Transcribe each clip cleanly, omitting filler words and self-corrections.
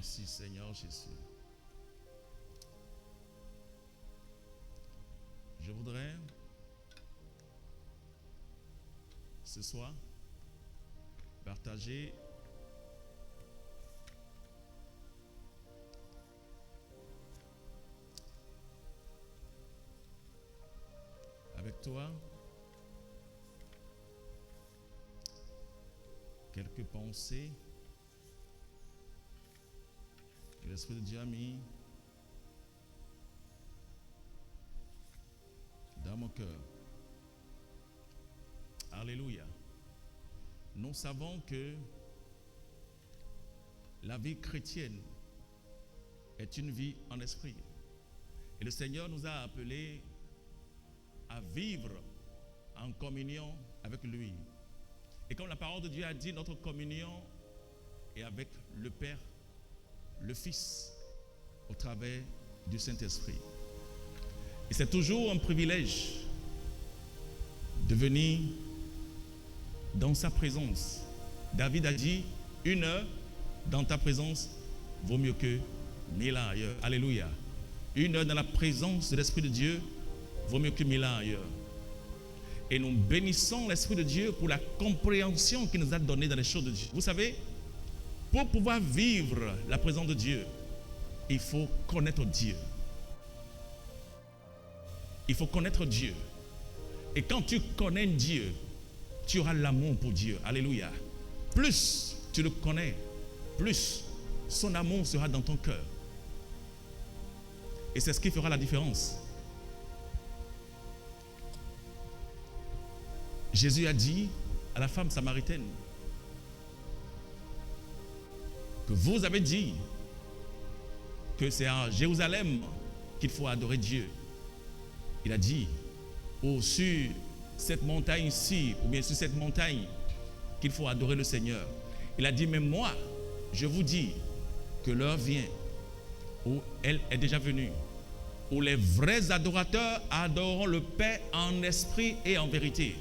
Merci Seigneur Jésus. Je voudrais ce soir partager avec toi quelques pensées que l'Esprit de Dieu a mis dans mon cœur. Alléluia. Nous savons que la vie chrétienne est une vie en esprit. Et le Seigneur nous a appelés à vivre en communion avec lui. Et comme la parole de Dieu a dit, notre communion est avec le Père, le Fils, au travers du Saint-Esprit. Et c'est toujours un privilège de venir dans sa présence. David a dit, 1 heure dans ta présence vaut mieux que 1000 ans ailleurs. Alléluia. 1 heure dans la présence de l'Esprit de Dieu vaut mieux que 1000 ans ailleurs. Et nous bénissons l'Esprit de Dieu pour la compréhension qu'il nous a donnée dans les choses de Dieu. Vous savez, pour pouvoir vivre la présence de Dieu, il faut connaître Dieu. Il faut connaître Dieu. Et quand tu connais Dieu, tu auras l'amour pour Dieu. Alléluia. Plus tu le connais, plus son amour sera dans ton cœur. Et c'est ce qui fera la différence. Jésus a dit à la femme samaritaine que vous avez dit que c'est à Jérusalem qu'il faut adorer Dieu. Il a dit, sur cette montagne-ci, ou bien sur cette montagne, qu'il faut adorer le Seigneur. Il a dit, mais moi, je vous dis que l'heure vient, où elle est déjà venue, où les vrais adorateurs adoreront le Père en esprit et en vérité.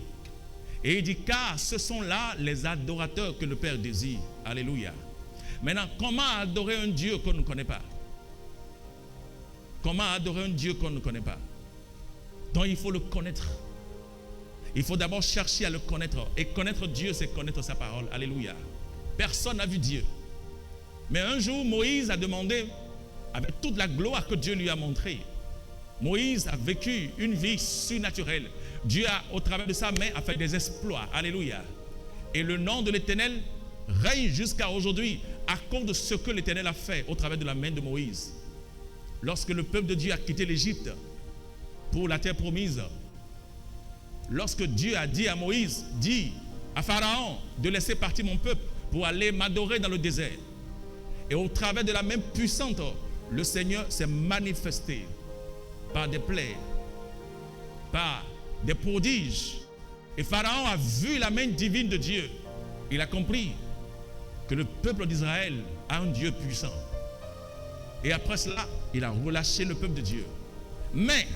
Et il dit, car ce sont là les adorateurs que le Père désire. Alléluia. Maintenant, comment adorer un Dieu qu'on ne connaît pas? Comment adorer un Dieu qu'on ne connaît pas? Donc il faut le connaître. Il faut d'abord chercher à le connaître. Et connaître Dieu, c'est connaître sa parole. Alléluia. Personne n'a vu Dieu. Mais un jour, Moïse a demandé, avec toute la gloire que Dieu lui a montrée, Moïse a vécu une vie surnaturelle. Dieu a, au travers de sa main, a fait des exploits. Alléluia. Et le nom de l'Éternel règne jusqu'à aujourd'hui à cause de ce que l'Éternel a fait au travers de la main de Moïse. Lorsque le peuple de Dieu a quitté l'Égypte pour la terre promise, lorsque Dieu a dit à Moïse, dis à Pharaon de laisser partir mon peuple pour aller m'adorer dans le désert. Et au travers de la main puissante, le Seigneur s'est manifesté par des plaies, par des prodiges. Et Pharaon a vu la main divine de Dieu. Il a compris que le peuple d'Israël a un Dieu puissant. Et après cela, il a relâché le peuple de Dieu. Mais,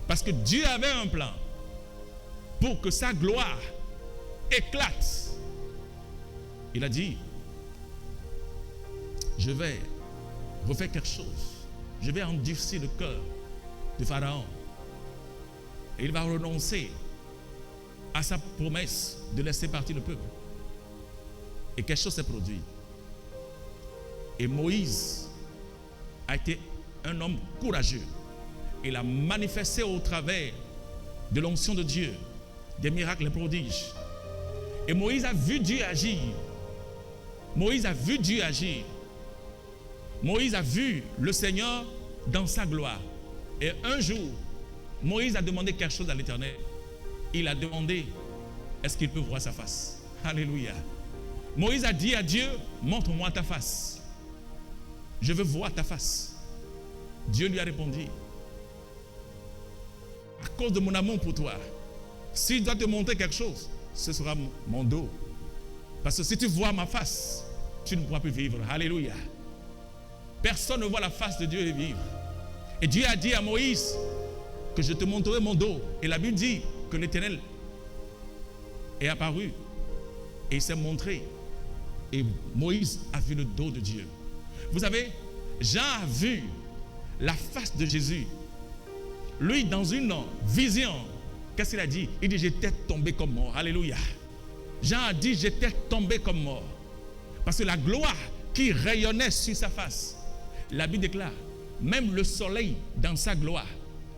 parce que Dieu avait un plan pour que sa gloire éclate, il a dit, je vais refaire quelque chose. Je vais endurcir le cœur de Pharaon. Et il va renoncer à sa promesse de laisser partir le peuple. Et quelque chose s'est produit. Et Moïse a été un homme courageux. Il a manifesté au travers de l'onction de Dieu des miracles et prodiges. Et Moïse a vu Dieu agir. Moïse a vu Dieu agir. Moïse a vu le Seigneur dans sa gloire. Et un jour, Moïse a demandé quelque chose à l'Éternel. Il a demandé, est-ce qu'il peut voir sa face? Alléluia. Moïse a dit à Dieu, montre-moi ta face. Je veux voir ta face. Dieu lui a répondu, à cause de mon amour pour toi, s'il doit te montrer quelque chose, ce sera mon dos. Parce que si tu vois ma face, tu ne pourras plus vivre. Alléluia. Personne ne voit la face de Dieu et vivre. Et Dieu a dit à Moïse que je te montrerai mon dos. Et la Bible dit que l'Éternel est apparu et il s'est montré. Et Moïse a vu le dos de Dieu. Vous savez, Jean a vu la face de Jésus. Lui, dans une vision, qu'est-ce qu'il a dit? Il dit, j'étais tombé comme mort. Alléluia. Jean a dit, j'étais tombé comme mort. Parce que la gloire qui rayonnait sur sa face, la Bible déclare, même le soleil dans sa gloire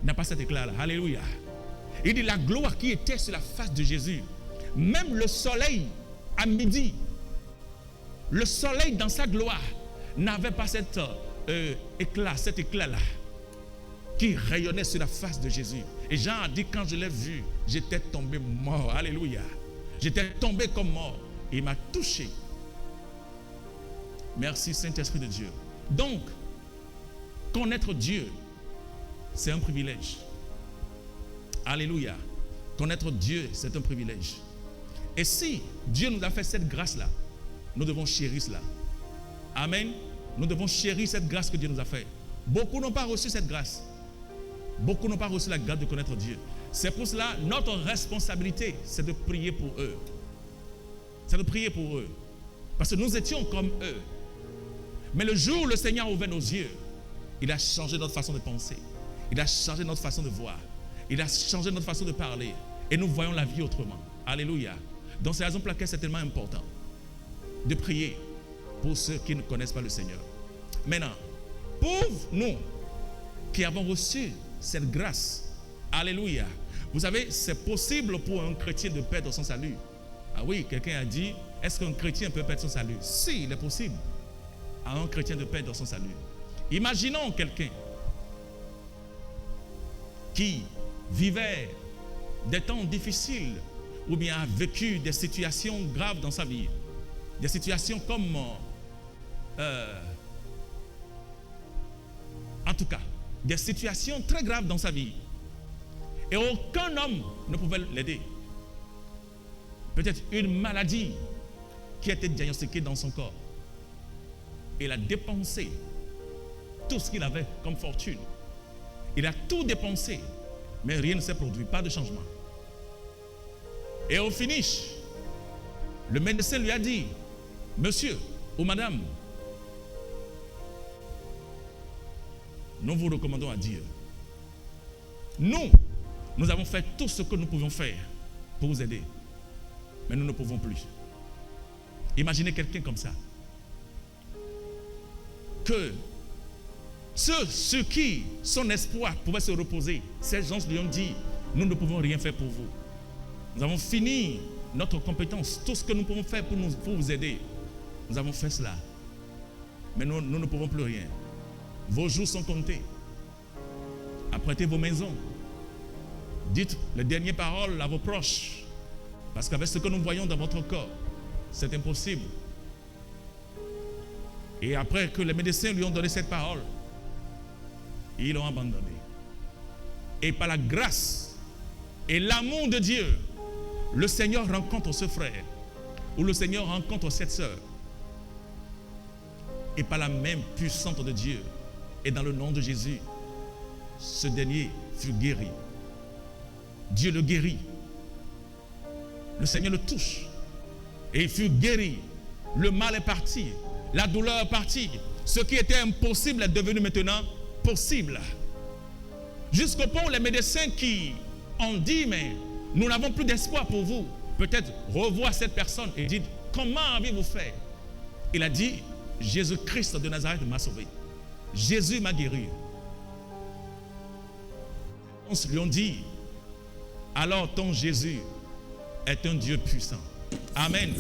n'a pas cet éclat-là. Alléluia. Il dit, la gloire qui était sur la face de Jésus, même le soleil à midi, le soleil dans sa gloire n'avait pas cet éclat-là qui rayonnait sur la face de Jésus. Et Jean a dit, quand je l'ai vu, j'étais tombé mort. Alléluia. J'étais tombé comme mort. Et il m'a touché. Merci Saint-Esprit de Dieu. Donc, connaître Dieu, c'est un privilège. Alléluia. Connaître Dieu, c'est un privilège. Et si Dieu nous a fait cette grâce-là, nous devons chérir cela. Amen. Nous devons chérir cette grâce que Dieu nous a faite. Beaucoup n'ont pas reçu cette grâce. Beaucoup n'ont pas reçu la grâce de connaître Dieu. C'est pour cela, notre responsabilité, c'est de prier pour eux. C'est de prier pour eux. Parce que nous étions comme eux. Mais le jour où le Seigneur a ouvert nos yeux, il a changé notre façon de penser. Il a changé notre façon de voir. Il a changé notre façon de parler. Et nous voyons la vie autrement. Alléluia. Donc c'est la raison pour laquelle c'est tellement important de prier pour ceux qui ne connaissent pas le Seigneur. Maintenant, pour nous qui avons reçu cette grâce, alléluia. Vous savez, c'est possible pour un chrétien de perdre son salut. Ah oui, quelqu'un a dit, est-ce qu'un chrétien peut perdre son salut? Si, il est possible à un chrétien de perdre son salut. Imaginons quelqu'un qui vivait des temps difficiles ou bien a vécu des situations graves dans sa vie. Des situations comme, en tout cas, des situations très graves dans sa vie. Et aucun homme ne pouvait l'aider. Peut-être une maladie qui a été diagnostiquée dans son corps. Il a dépensé tout ce qu'il avait comme fortune. Il a tout dépensé, mais rien ne s'est produit, pas de changement. Et au finish, le médecin lui a dit, monsieur ou madame, nous vous recommandons à Dieu. Nous avons fait tout ce que nous pouvions faire pour vous aider. Mais nous ne pouvons plus. Imaginez quelqu'un comme ça. Que ceux sur qui son espoir pouvait se reposer, ces gens lui ont dit, nous ne pouvons rien faire pour vous. Nous avons fini notre compétence, tout ce que nous pouvons faire pour vous aider. Nous avons fait cela. Mais nous ne pouvons plus rien. Vos jours sont comptés. Apprêtez vos maisons. Dites les dernières paroles à vos proches. Parce qu'avec ce que nous voyons dans votre corps, c'est impossible. Et après que les médecins lui ont donné cette parole, ils l'ont abandonné. Et par la grâce et l'amour de Dieu, le Seigneur rencontre ce frère, ou le Seigneur rencontre cette sœur. Et par la main puissante de Dieu, et dans le nom de Jésus, ce dernier fut guéri. Dieu le guérit. Le Seigneur le touche. Et il fut guéri. Le mal est parti. La douleur est partie. Ce qui était impossible est devenu maintenant possible. Jusqu'au point où les médecins qui ont dit, mais nous n'avons plus d'espoir pour vous. Peut-être revoir cette personne et dire, comment avez-vous fait? Il a dit, Jésus-Christ de Nazareth m'a sauvé. Jésus m'a guéri. On lui a dit, alors ton Jésus est un Dieu puissant. Amen.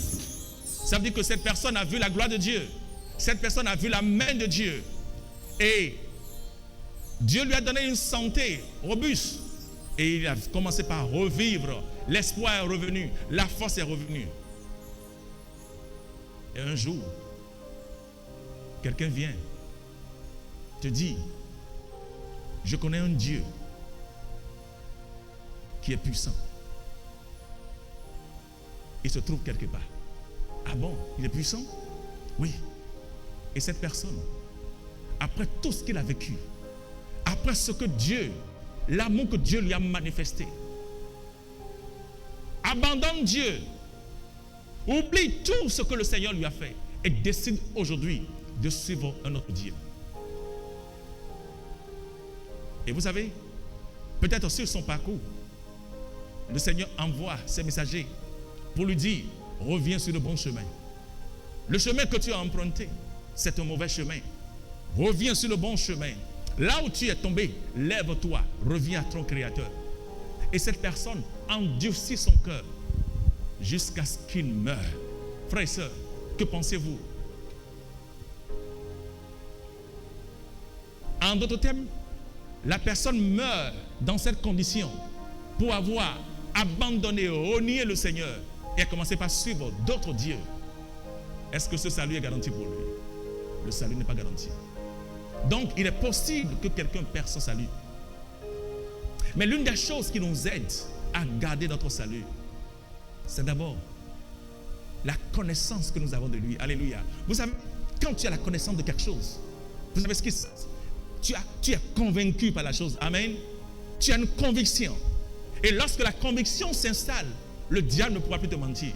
Ça veut dire que cette personne a vu la gloire de Dieu. Cette personne a vu la main de Dieu. Et Dieu lui a donné une santé robuste. Et il a commencé par revivre. L'espoir est revenu. La force est revenue. Et un jour, quelqu'un vient, te dit, je connais un Dieu qui est puissant. Il se trouve quelque part. Ah bon, il est puissant? Oui. Et cette personne, après tout ce qu'il a vécu, après ce que Dieu, l'amour que Dieu lui a manifesté, abandonne Dieu, oublie tout ce que le Seigneur lui a fait et décide aujourd'hui de suivre un autre Dieu. Et vous savez, peut-être sur son parcours, le Seigneur envoie ses messagers pour lui dire, reviens sur le bon chemin. Le chemin que tu as emprunté, c'est un mauvais chemin. Reviens sur le bon chemin. Là où tu es tombé, lève-toi, reviens à ton Créateur. Et cette personne endurcit son cœur jusqu'à ce qu'il meure. Frères et sœurs, que pensez-vous? En d'autres termes, la personne meurt dans cette condition pour avoir abandonné, renié le Seigneur et a commencé par suivre d'autres dieux. Est-ce que ce salut est garanti pour lui? Le salut n'est pas garanti. Donc, il est possible que quelqu'un perde son salut. Mais l'une des choses qui nous aide à garder notre salut, c'est d'abord la connaissance que nous avons de lui. Alléluia. Vous savez, quand tu as la connaissance de quelque chose, vous savez ce qui se passe? Tu es convaincu par la chose. Amen. Tu as une conviction. Et lorsque la conviction s'installe, le diable ne pourra plus te mentir.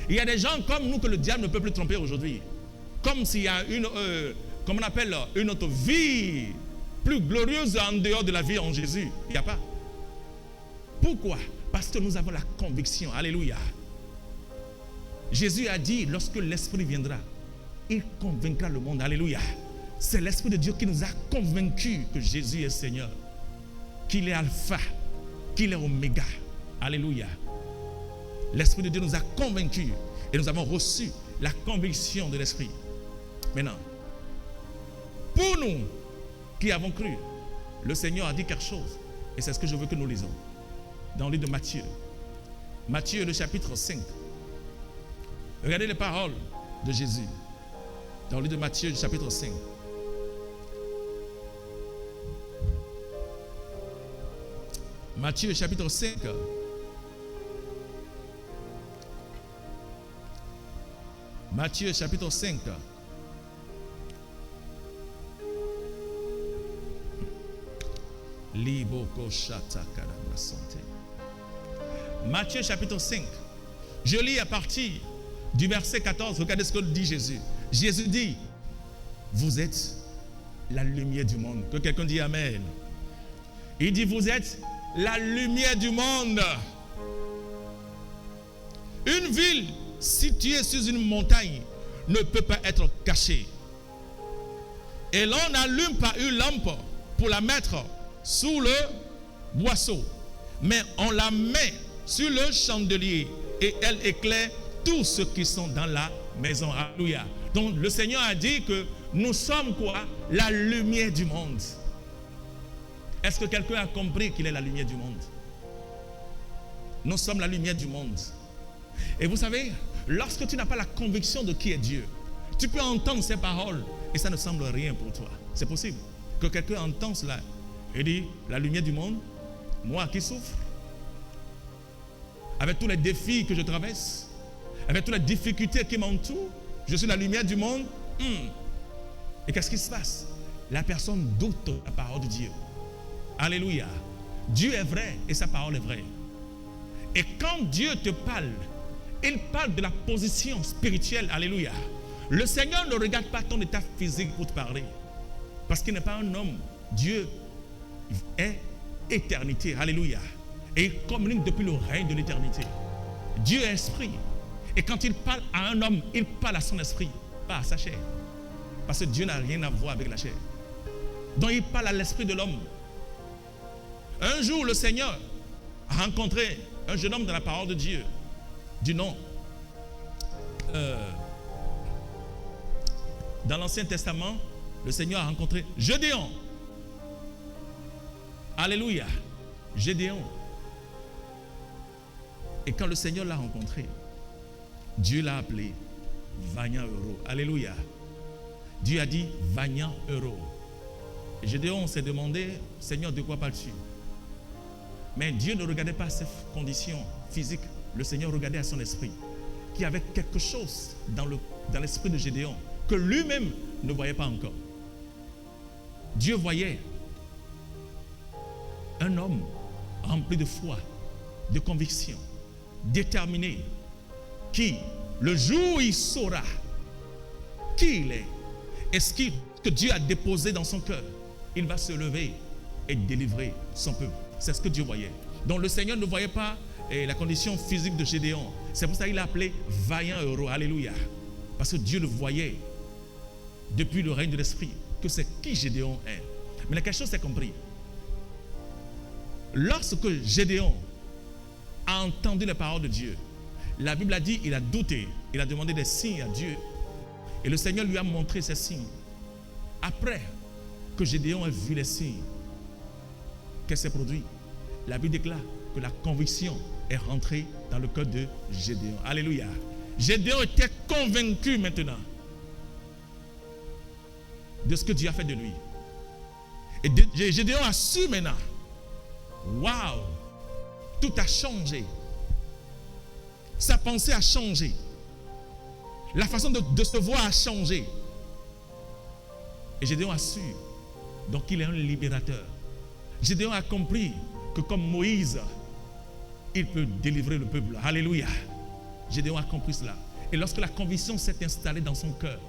Il y a des gens comme nous que le diable ne peut plus tromper aujourd'hui. Comme s'il y a une, comment on appelle, une autre vie plus glorieuse en dehors de la vie en Jésus. Il n'y a pas. Pourquoi? Parce que nous avons la conviction. Alléluia. Jésus a dit, lorsque l'Esprit viendra, il convaincra le monde. Alléluia. C'est l'Esprit de Dieu qui nous a convaincus que Jésus est Seigneur, qu'il est Alpha, qu'il est Oméga. Alléluia. L'Esprit de Dieu nous a convaincus et nous avons reçu la conviction de l'Esprit. Maintenant, pour nous qui avons cru, le Seigneur a dit quelque chose. Et c'est ce que je veux que nous lisons. Dans le livre de Matthieu. Matthieu, le chapitre 5. Regardez les paroles de Jésus. Dans le livre de Matthieu, le chapitre 5. Matthieu, chapitre 5. Matthieu, chapitre 5. Matthieu chapitre 5. Je lis à partir du verset 14. Regardez ce que dit Jésus. Jésus dit, vous êtes la lumière du monde. Que quelqu'un dise Amen. Il dit, vous êtes la lumière du monde. Une ville située sur une montagne ne peut pas être cachée. Et l'on n'allume pas une lampe pour la mettre sous le boisseau, mais on la met sur le chandelier et elle éclaire tous ceux qui sont dans la maison. Alléluia. Donc le Seigneur a dit que nous sommes quoi? La lumière du monde. Est-ce que quelqu'un a compris qu'il est la lumière du monde? Nous sommes la lumière du monde. Et vous savez, lorsque tu n'as pas la conviction de qui est Dieu, tu peux entendre ces paroles et ça ne semble rien pour toi. C'est possible que quelqu'un entende cela et dit, la lumière du monde, moi qui souffre, avec tous les défis que je traverse, avec toutes les difficultés qui m'entourent, je suis la lumière du monde. Et qu'est-ce qui se passe? La personne doute la parole de Dieu. Alléluia. Dieu est vrai et sa parole est vraie. Et quand Dieu te parle, il parle de la position spirituelle. Alléluia. Le Seigneur ne regarde pas ton état physique pour te parler. Parce qu'il n'est pas un homme. Dieu est éternité. Alléluia. Et il communique depuis le règne de l'éternité. Dieu est esprit. Et quand il parle à un homme, il parle à son esprit, pas à sa chair. Parce que Dieu n'a rien à voir avec la chair. Donc il parle à l'esprit de l'homme. Un jour, le Seigneur a rencontré un jeune homme dans la parole de Dieu, du nom. Dans l'Ancien Testament, le Seigneur a rencontré Gédéon. Alléluia. Gédéon. Et quand le Seigneur l'a rencontré, Dieu l'a appelé vaillant héros. Alléluia. Dieu a dit vaillant héros. Et Gédéon s'est demandé, Seigneur, de quoi parles-tu? Mais Dieu ne regardait pas ses conditions physiques. Le Seigneur regardait à son esprit, qui avait quelque chose dans l'esprit de Gédéon que lui-même ne voyait pas encore. Dieu voyait un homme rempli de foi, de conviction, déterminé, qui, le jour où il saura qui il est, et ce que Dieu a déposé dans son cœur, il va se lever et délivrer son peuple. C'est ce que Dieu voyait. Donc le Seigneur ne voyait pas la condition physique de Gédéon. C'est pour ça qu'il l'a appelé vaillant héros. Alléluia. Parce que Dieu le voyait depuis le règne de l'Esprit, que c'est qui Gédéon est. Mais la question, c'est compris. Lorsque Gédéon a entendu les paroles de Dieu, la Bible a dit, il a douté, il a demandé des signes à Dieu. Et le Seigneur lui a montré ces signes. Après que Gédéon ait vu les signes, qu'est-ce qui s'est produit? La Bible déclare que la conviction est rentrée dans le cœur de Gédéon. Alléluia. Gédéon était convaincu maintenant de ce que Dieu a fait de lui. Et Gédéon a su maintenant. Waouh! Tout a changé. Sa pensée a changé. La façon de se voir a changé. Et Gédéon a su. Donc il est un libérateur. Gédéon a compris que comme Moïse, il peut délivrer le peuple. Alléluia. Gédéon a compris cela. Et lorsque la conviction s'est installée dans son cœur,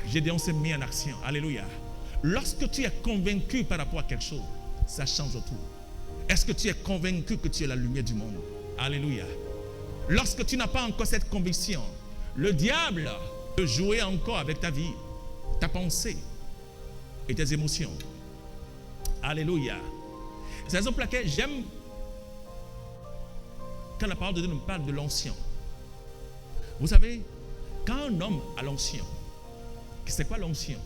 Gédéon s'est mis en action. Alléluia. Lorsque tu es convaincu par rapport à quelque chose, ça change tout. Est-ce que tu es convaincu que tu es la lumière du monde? Alléluia. Lorsque tu n'as pas encore cette conviction, le diable peut jouer encore avec ta vie, ta pensée et tes émotions. Alléluia. C'est la raison pour laquelle j'aime quand la parole de Dieu nous parle de l'onction. Vous savez, quand un homme a l'onction, c'est quoi l'onction?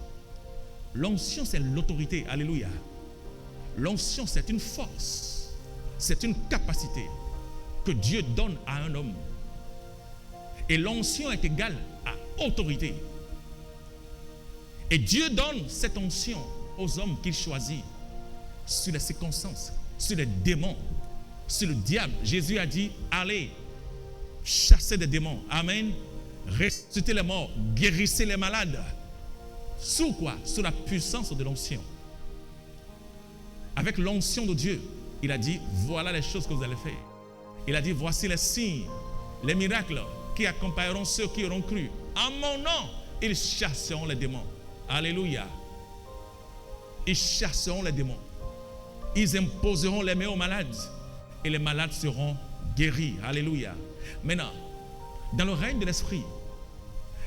L'onction, c'est l'autorité. Alléluia. L'onction, c'est une force. C'est une capacité que Dieu donne à un homme. Et l'onction est égale à autorité. Et Dieu donne cette onction aux hommes qu'il choisit sur les circonstances, sur les démons, sur le diable. Jésus a dit, allez, chassez des démons. Amen. Ressuscitez les morts, guérissez les malades. Sous quoi? Sous la puissance de l'onction. Avec l'onction de Dieu, il a dit, voilà les choses que vous allez faire. Il a dit, voici les signes, les miracles qui accompagneront ceux qui auront cru. En mon nom, ils chasseront les démons. Alléluia. Ils chasseront les démons. Ils imposeront les mains aux malades. Et les malades seront guéris. Alléluia. Maintenant, dans le règne de l'esprit,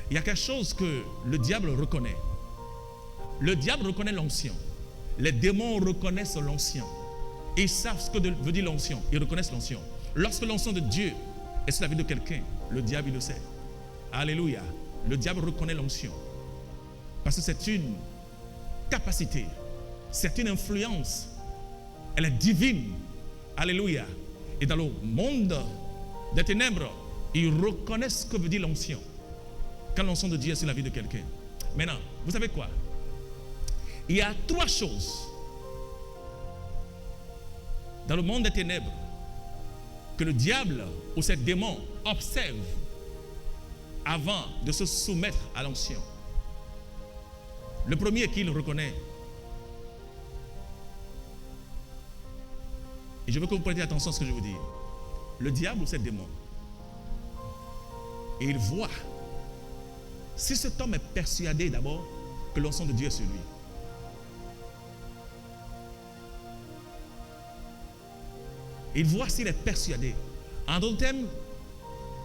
il y a quelque chose que le diable reconnaît. Le diable reconnaît l'onction. Les démons reconnaissent l'onction. Ils savent ce que veut dire l'onction. Ils reconnaissent l'onction. Lorsque l'onction de Dieu est sur la vie de quelqu'un, le diable il le sait. Alléluia. Le diable reconnaît l'onction. Parce que c'est une capacité. C'est une influence. Elle est divine. Alléluia. Et dans le monde des ténèbres, ils reconnaissent ce que veut dire l'onction. Quand l'onction de Dieu est sur la vie de quelqu'un. Maintenant, vous savez quoi? Il y a trois choses dans le monde des ténèbres que le diable ou ses démons observent avant de se soumettre à l'onction. Le premier qu'il reconnaît, et je veux que vous prêtiez attention à ce que je vous dis, le diable ou ses démons, et il voit si cet homme est persuadé d'abord que l'onction de Dieu est sur lui. Il voit s'il est persuadé. En d'autres termes,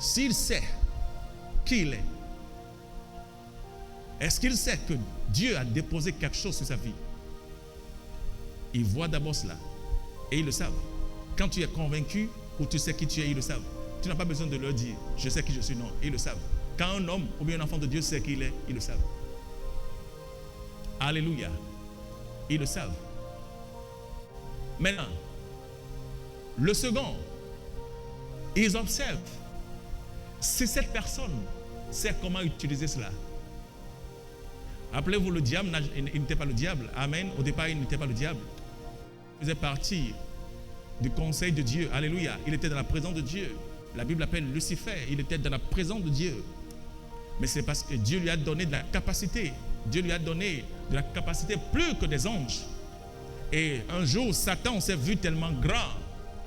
s'il sait qui il est. Est-ce qu'il sait que Dieu a déposé quelque chose sur sa vie? Il voit d'abord cela. Et ils le savent. Quand tu es convaincu ou tu sais qui tu es, ils le savent. Tu n'as pas besoin de leur dire, je sais qui je suis. Non, ils le savent. Quand un homme ou bien un enfant de Dieu sait qui il est, ils le savent. Alléluia. Ils le savent. Maintenant, le second, ils observent si cette personne sait comment utiliser cela. Rappelez-vous, le diable, il n'était pas le diable. Amen. Au départ, il n'était pas le diable. Il faisait partie du conseil de Dieu. Alléluia. Il était dans la présence de Dieu. La Bible l'appelle Lucifer. Il était dans la présence de Dieu. Mais c'est parce que Dieu lui a donné de la capacité. Dieu lui a donné de la capacité plus que des anges. Et un jour, Satan s'est vu tellement grand,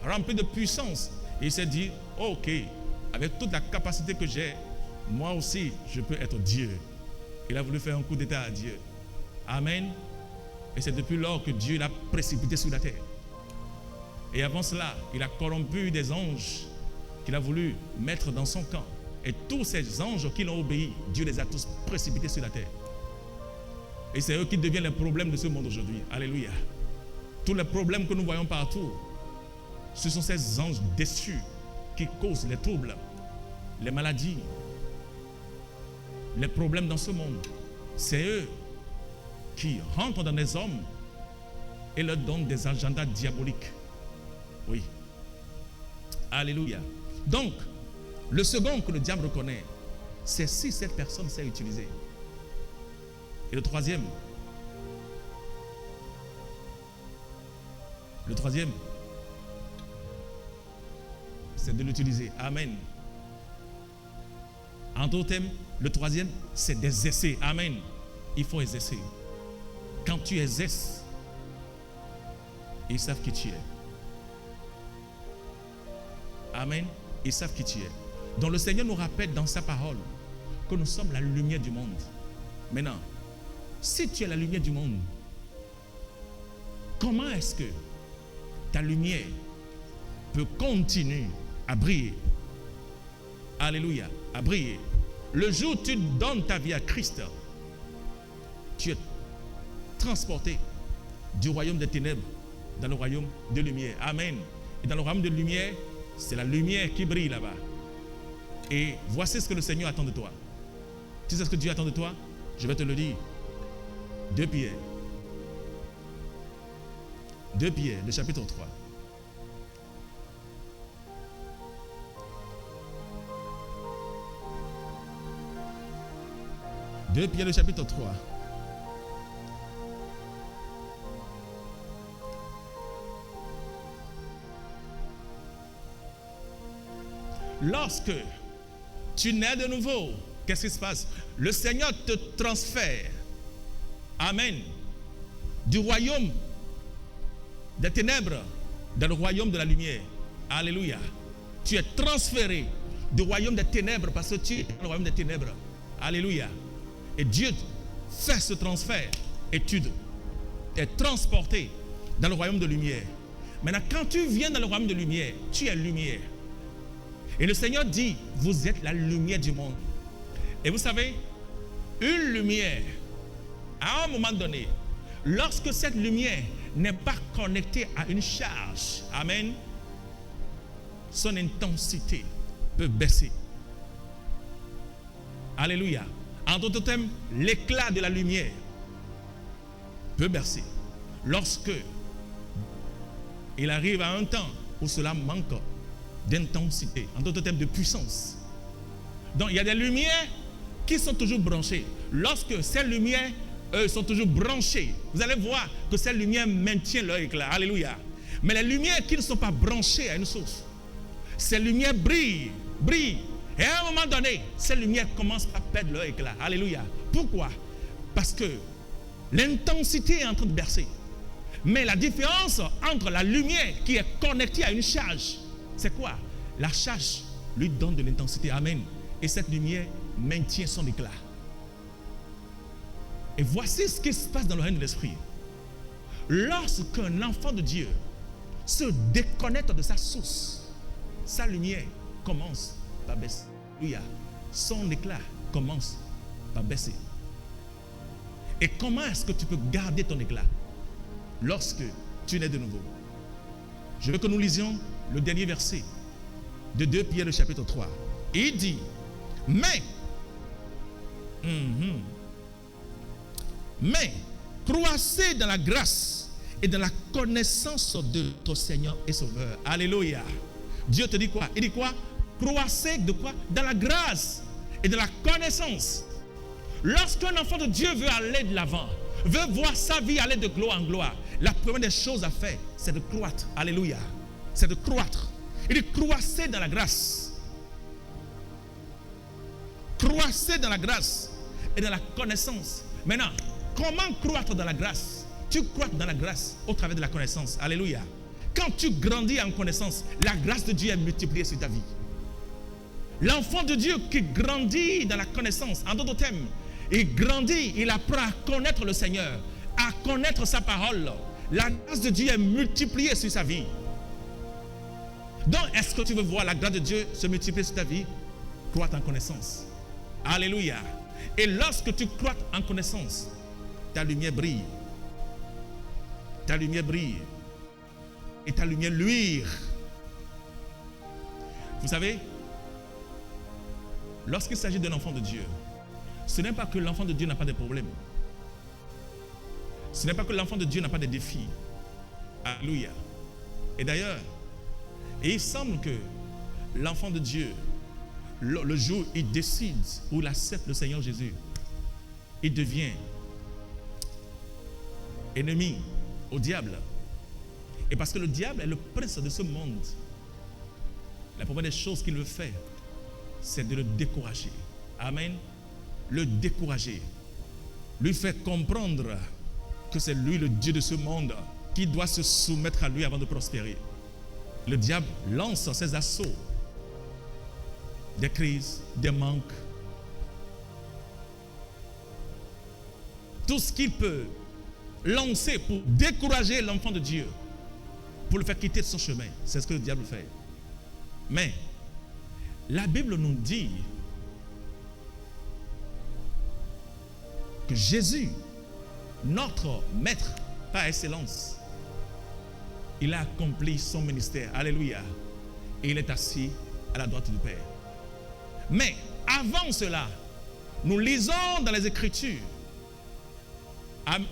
rempli de puissance. Et il s'est dit, ok, avec toute la capacité que j'ai, moi aussi, je peux être Dieu. Il a voulu faire un coup d'état à Dieu. Amen. Et c'est depuis lors que Dieu l'a précipité sur la terre. Et avant cela, il a corrompu des anges qu'il a voulu mettre dans son camp. Et tous ces anges qui l'ont obéi, Dieu les a tous précipités sur la terre. Et c'est eux qui deviennent les problèmes de ce monde aujourd'hui. Alléluia. Tous les problèmes que nous voyons partout, ce sont ces anges déçus qui causent les troubles, les maladies, les problèmes dans ce monde. C'est eux qui rentrent dans les hommes et leur donnent des agendas diaboliques. Oui. Alléluia. Donc, le second que le diable reconnaît, c'est si cette personne sait utiliser. Et le troisième, c'est de l'utiliser. Amen. En d'autres termes, le troisième, c'est des essais. Amen. Il faut exercer. Quand tu exerces, ils savent qui tu es. Amen. Ils savent qui tu es. Donc le Seigneur nous rappelle dans sa parole que nous sommes la lumière du monde. Maintenant, si tu es la lumière du monde, comment est-ce que ta lumière peut continuer à briller? Alléluia, à briller. Le jour où tu donnes ta vie à Christ, tu es transporté du royaume des ténèbres dans le royaume de lumière. Amen. Et dans le royaume de lumière, c'est la lumière qui brille là-bas. Et voici ce que le Seigneur attend de toi. Tu sais ce que Dieu attend de toi? Je vais te le dire. 2 Pierre. 2 Pierre, le chapitre 3. Deux Pierre, le chapitre 3. Lorsque tu nais de nouveau, qu'est-ce qui se passe? Le Seigneur te transfère, amen, du royaume des ténèbres dans le royaume de la lumière. Alléluia. Tu es transféré du royaume des ténèbres parce que tu es dans le royaume des ténèbres. Alléluia. Et Dieu fait ce transfert et tu es transporté dans le royaume de lumière. Maintenant, quand tu viens dans le royaume de lumière, tu es lumière. Et le Seigneur dit, vous êtes la lumière du monde. Et vous savez, une lumière, à un moment donné, lorsque cette lumière n'est pas connectée à une charge, amen, son intensité peut baisser. Alléluia. En d'autres termes, l'éclat de la lumière peut baisser. Lorsque il arrive à un temps où cela manque d'intensité, en d'autres termes de puissance. Donc il y a des lumières qui sont toujours branchées. Lorsque ces lumières sont toujours branchées, vous allez voir que ces lumières maintiennent leur éclat. Alléluia. Mais les lumières qui ne sont pas branchées à une source, ces lumières brillent. Et à un moment donné, ces lumières commencent à perdre leur éclat. Alléluia. Pourquoi? Parce que l'intensité est en train de bercer. Mais la différence entre la lumière qui est connectée à une charge, c'est quoi? La charge lui donne de l'intensité. Amen. Et cette lumière maintient son éclat. Et voici ce qui se passe dans le règne de l'esprit. Lorsqu'un enfant de Dieu se déconnecte de sa source, sa lumière commence par baisser. Alléluia. Son éclat commence par baisser. Et comment est-ce que tu peux garder ton éclat lorsque tu nais de nouveau? Je veux que nous lisions le dernier verset de 2 Pierre, le chapitre 3. Et il dit, mais croissez dans la grâce et dans la connaissance de ton Seigneur et Sauveur. Alléluia. Dieu te dit quoi? Il dit quoi? Croissez de quoi? Dans la grâce et de la connaissance. Lorsqu'un enfant de Dieu veut aller de l'avant, veut voir sa vie aller de gloire en gloire, la première des choses à faire, c'est de croître. Alléluia. C'est de croître. Il dit croissez dans la grâce. Croissez dans la grâce et dans la connaissance. Maintenant, comment croître dans la grâce? Tu croîtres dans la grâce au travers de la connaissance. Alléluia. Quand tu grandis en connaissance, la grâce de Dieu est multipliée sur ta vie. L'enfant de Dieu qui grandit dans la connaissance, en d'autres termes, il grandit, il apprend à connaître le Seigneur, à connaître sa parole. La grâce de Dieu est multipliée sur sa vie. Donc, est-ce que tu veux voir la grâce de Dieu se multiplier sur ta vie? Croître en connaissance. Alléluia. Et lorsque tu croît en connaissance, ta lumière brille. Ta lumière brille. Et ta lumière luire. Vous savez, lorsqu'il s'agit d'un enfant de Dieu, ce n'est pas que l'enfant de Dieu n'a pas de problème. Ce n'est pas que l'enfant de Dieu n'a pas de défis. Alléluia. Et d'ailleurs, il semble que l'enfant de Dieu, le jour où il décide, où il accepte le Seigneur Jésus, il devient ennemi au diable. Et parce que le diable est le prince de ce monde, la première des choses qu'il veut faire, c'est de le décourager. Amen. Le décourager. Lui faire comprendre que c'est lui le Dieu de ce monde qui doit se soumettre à lui avant de prospérer. Le diable lance ses assauts. Des crises, des manques. Tout ce qu'il peut lancer pour décourager l'enfant de Dieu, pour le faire quitter de son chemin. C'est ce que le diable fait. Mais la Bible nous dit que Jésus, notre maître par excellence, il a accompli son ministère. Alléluia. Et il est assis à la droite du Père. Mais avant cela, nous lisons dans les Écritures.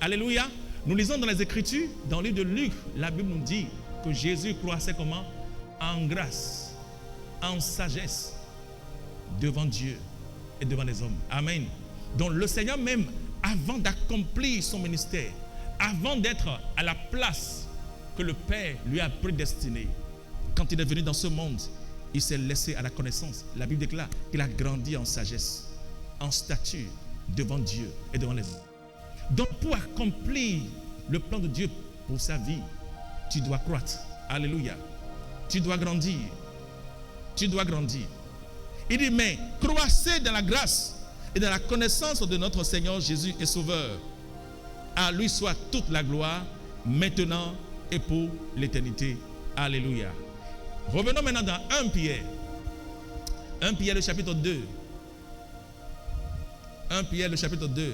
Alléluia. Nous lisons dans les Écritures, dans le livre de Luc, la Bible nous dit que Jésus croissait comment? En grâce, en sagesse, devant Dieu et devant les hommes. Amen. Donc le Seigneur même, avant d'accomplir son ministère, avant d'être à la place que le Père lui a prédestinée, quand il est venu dans ce monde, il s'est laissé à la connaissance. La Bible déclare qu'il a grandi en sagesse, en stature, devant Dieu et devant les hommes. Donc pour accomplir le plan de Dieu pour sa vie, tu dois croître. Alléluia. Tu dois grandir. Tu dois grandir. Il dit, mais croissez dans la grâce et dans la connaissance de notre Seigneur Jésus et Sauveur. À lui soit toute la gloire, maintenant et pour l'éternité. Alléluia. Revenons maintenant dans 1 Pierre. 1 Pierre, le chapitre 2. 1 Pierre, le chapitre 2.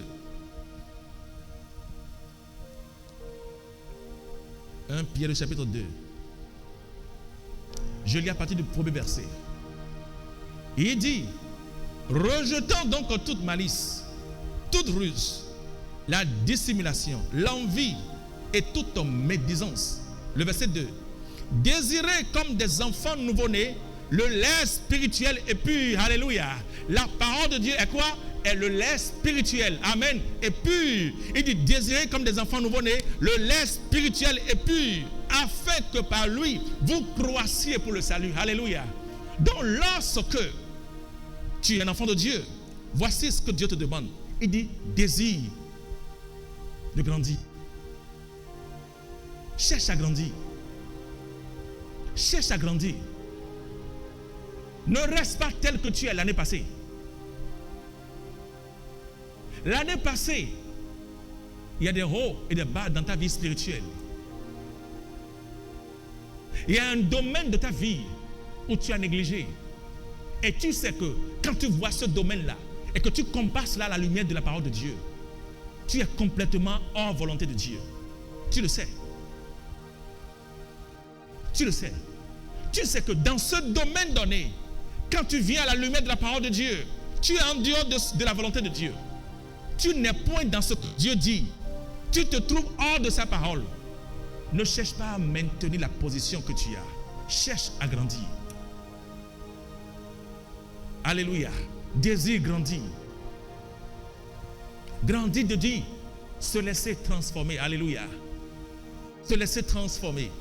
1 Pierre, le chapitre 2. Je lis à partir du premier verset. Il dit, rejetant donc toute malice, toute ruse, la dissimulation, l'envie et toute médisance. Le verset 2. Désirez comme des enfants nouveau-nés le lait spirituel et pur. Alléluia. La parole de Dieu est quoi? Est le lait spirituel. Amen. Et pur. Il dit désirez comme des enfants nouveau-nés le lait spirituel et pur, afin que par lui vous croissiez pour le salut. Alléluia. Donc lorsque tu es un enfant de Dieu, voici ce que Dieu te demande. Il dit désire de grandir. Cherche à grandir. Cherche à grandir. Ne reste pas tel que tu es l'année passée. L'année passée, il y a des hauts et des bas dans ta vie spirituelle. Il y a un domaine de ta vie où tu as négligé. Et tu sais que quand tu vois ce domaine-là et que tu compares cela à la lumière de la parole de Dieu, tu es complètement hors volonté de Dieu. Tu le sais. Tu le sais. Tu sais que dans ce domaine donné, quand tu viens à la lumière de la parole de Dieu, tu es en dehors de la volonté de Dieu. Tu n'es point dans ce que Dieu dit. Tu te trouves hors de sa parole. Ne cherche pas à maintenir la position que tu as. Cherche à grandir. Alléluia. Désire grandir. Grandir de dire, se laisser transformer. Alléluia. Se laisser transformer.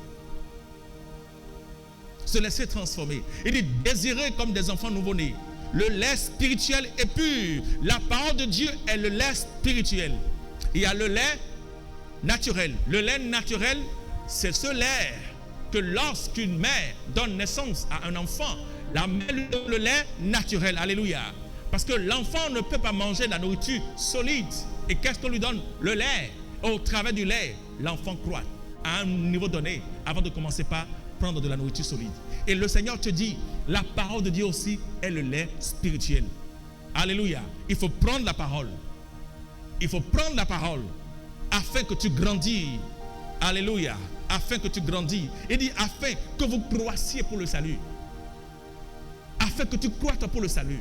Se laisser transformer. Il dit désirer comme des enfants nouveau-nés. Le lait spirituel est pur. La parole de Dieu est le lait spirituel. Il y a le lait naturel. Le lait naturel, c'est ce lait que lorsqu'une mère donne naissance à un enfant, la mère lui donne le lait naturel. Alléluia. Parce que l'enfant ne peut pas manger de la nourriture solide. Et qu'est-ce qu'on lui donne? Le lait. Au travers du lait, l'enfant croît à un niveau donné avant de commencer par prendre de la nourriture solide. Et le Seigneur te dit, la parole de Dieu aussi est le lait spirituel. Alléluia. Il faut prendre la parole. Il faut prendre la parole afin que tu grandis. Alléluia. Afin que tu grandis. Il dit afin que vous croissiez pour le salut. Afin que tu croites pour le salut.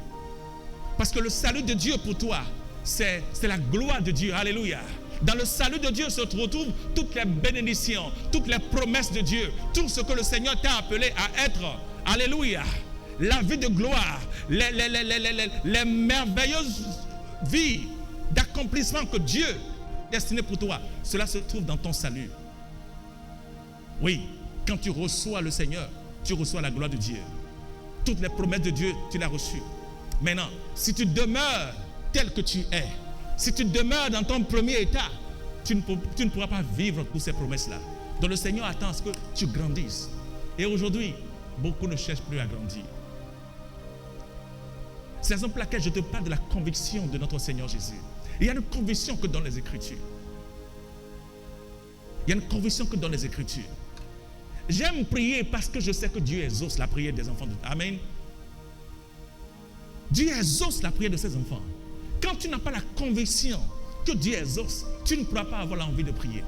Parce que le salut de Dieu pour toi, c'est la gloire de Dieu. Alléluia. Dans le salut de Dieu se retrouvent toutes les bénédictions, toutes les promesses de Dieu, tout ce que le Seigneur t'a appelé à être. Alléluia. La vie de gloire, les merveilleuses vies d'accomplissement que Dieu a destinées pour toi, cela se trouve dans ton salut. Oui, quand tu reçois le Seigneur, tu reçois la gloire de Dieu. Toutes les promesses de Dieu, tu les as reçues. Maintenant, si tu demeures tel que tu es, si tu demeures dans ton premier état, tu ne pourras pas vivre pour ces promesses-là. Donc le Seigneur attend à ce que tu grandisses. Et aujourd'hui, beaucoup ne cherchent plus à grandir. C'est la raison pour laquelle je te parle de la conviction de notre Seigneur Jésus. Il y a une conviction que dans les Écritures. Il y a une conviction que dans les Écritures. J'aime prier parce que je sais que Dieu exauce la prière des enfants de Dieu. Amen. Dieu exauce la prière de ses enfants. Quand tu n'as pas la conviction que Dieu exauce, tu ne pourras pas avoir l'envie de prier.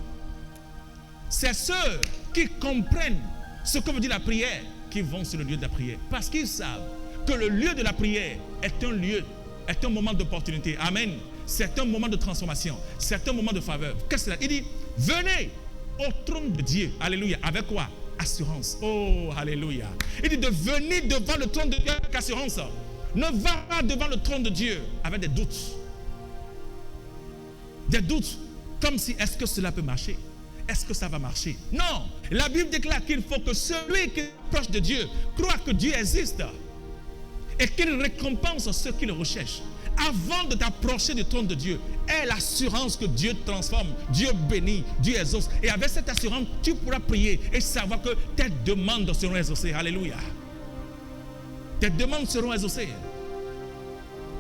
C'est ceux qui comprennent ce que veut dire la prière qui vont sur le lieu de la prière. Parce qu'ils savent que le lieu de la prière est un lieu, est un moment d'opportunité. Amen. C'est un moment de transformation. C'est un moment de faveur. Qu'est-ce que c'est? Il dit, venez au trône de Dieu. Alléluia. Avec quoi? Assurance. Oh, alléluia. Il dit de venir devant le trône de Dieu avec assurance. Ne va pas devant le trône de Dieu avec des doutes. Des doutes comme si, est-ce que cela peut marcher? Est-ce que ça va marcher? Non. La Bible déclare qu'il faut que celui qui est proche de Dieu croit que Dieu existe et qu'il récompense ceux qui le recherchent. Avant de t'approcher du trône de Dieu, aie l'assurance que Dieu transforme, Dieu bénit, Dieu exauce. Et avec cette assurance, tu pourras prier et savoir que tes demandes seront exaucées. Alléluia. Tes demandes seront exaucées.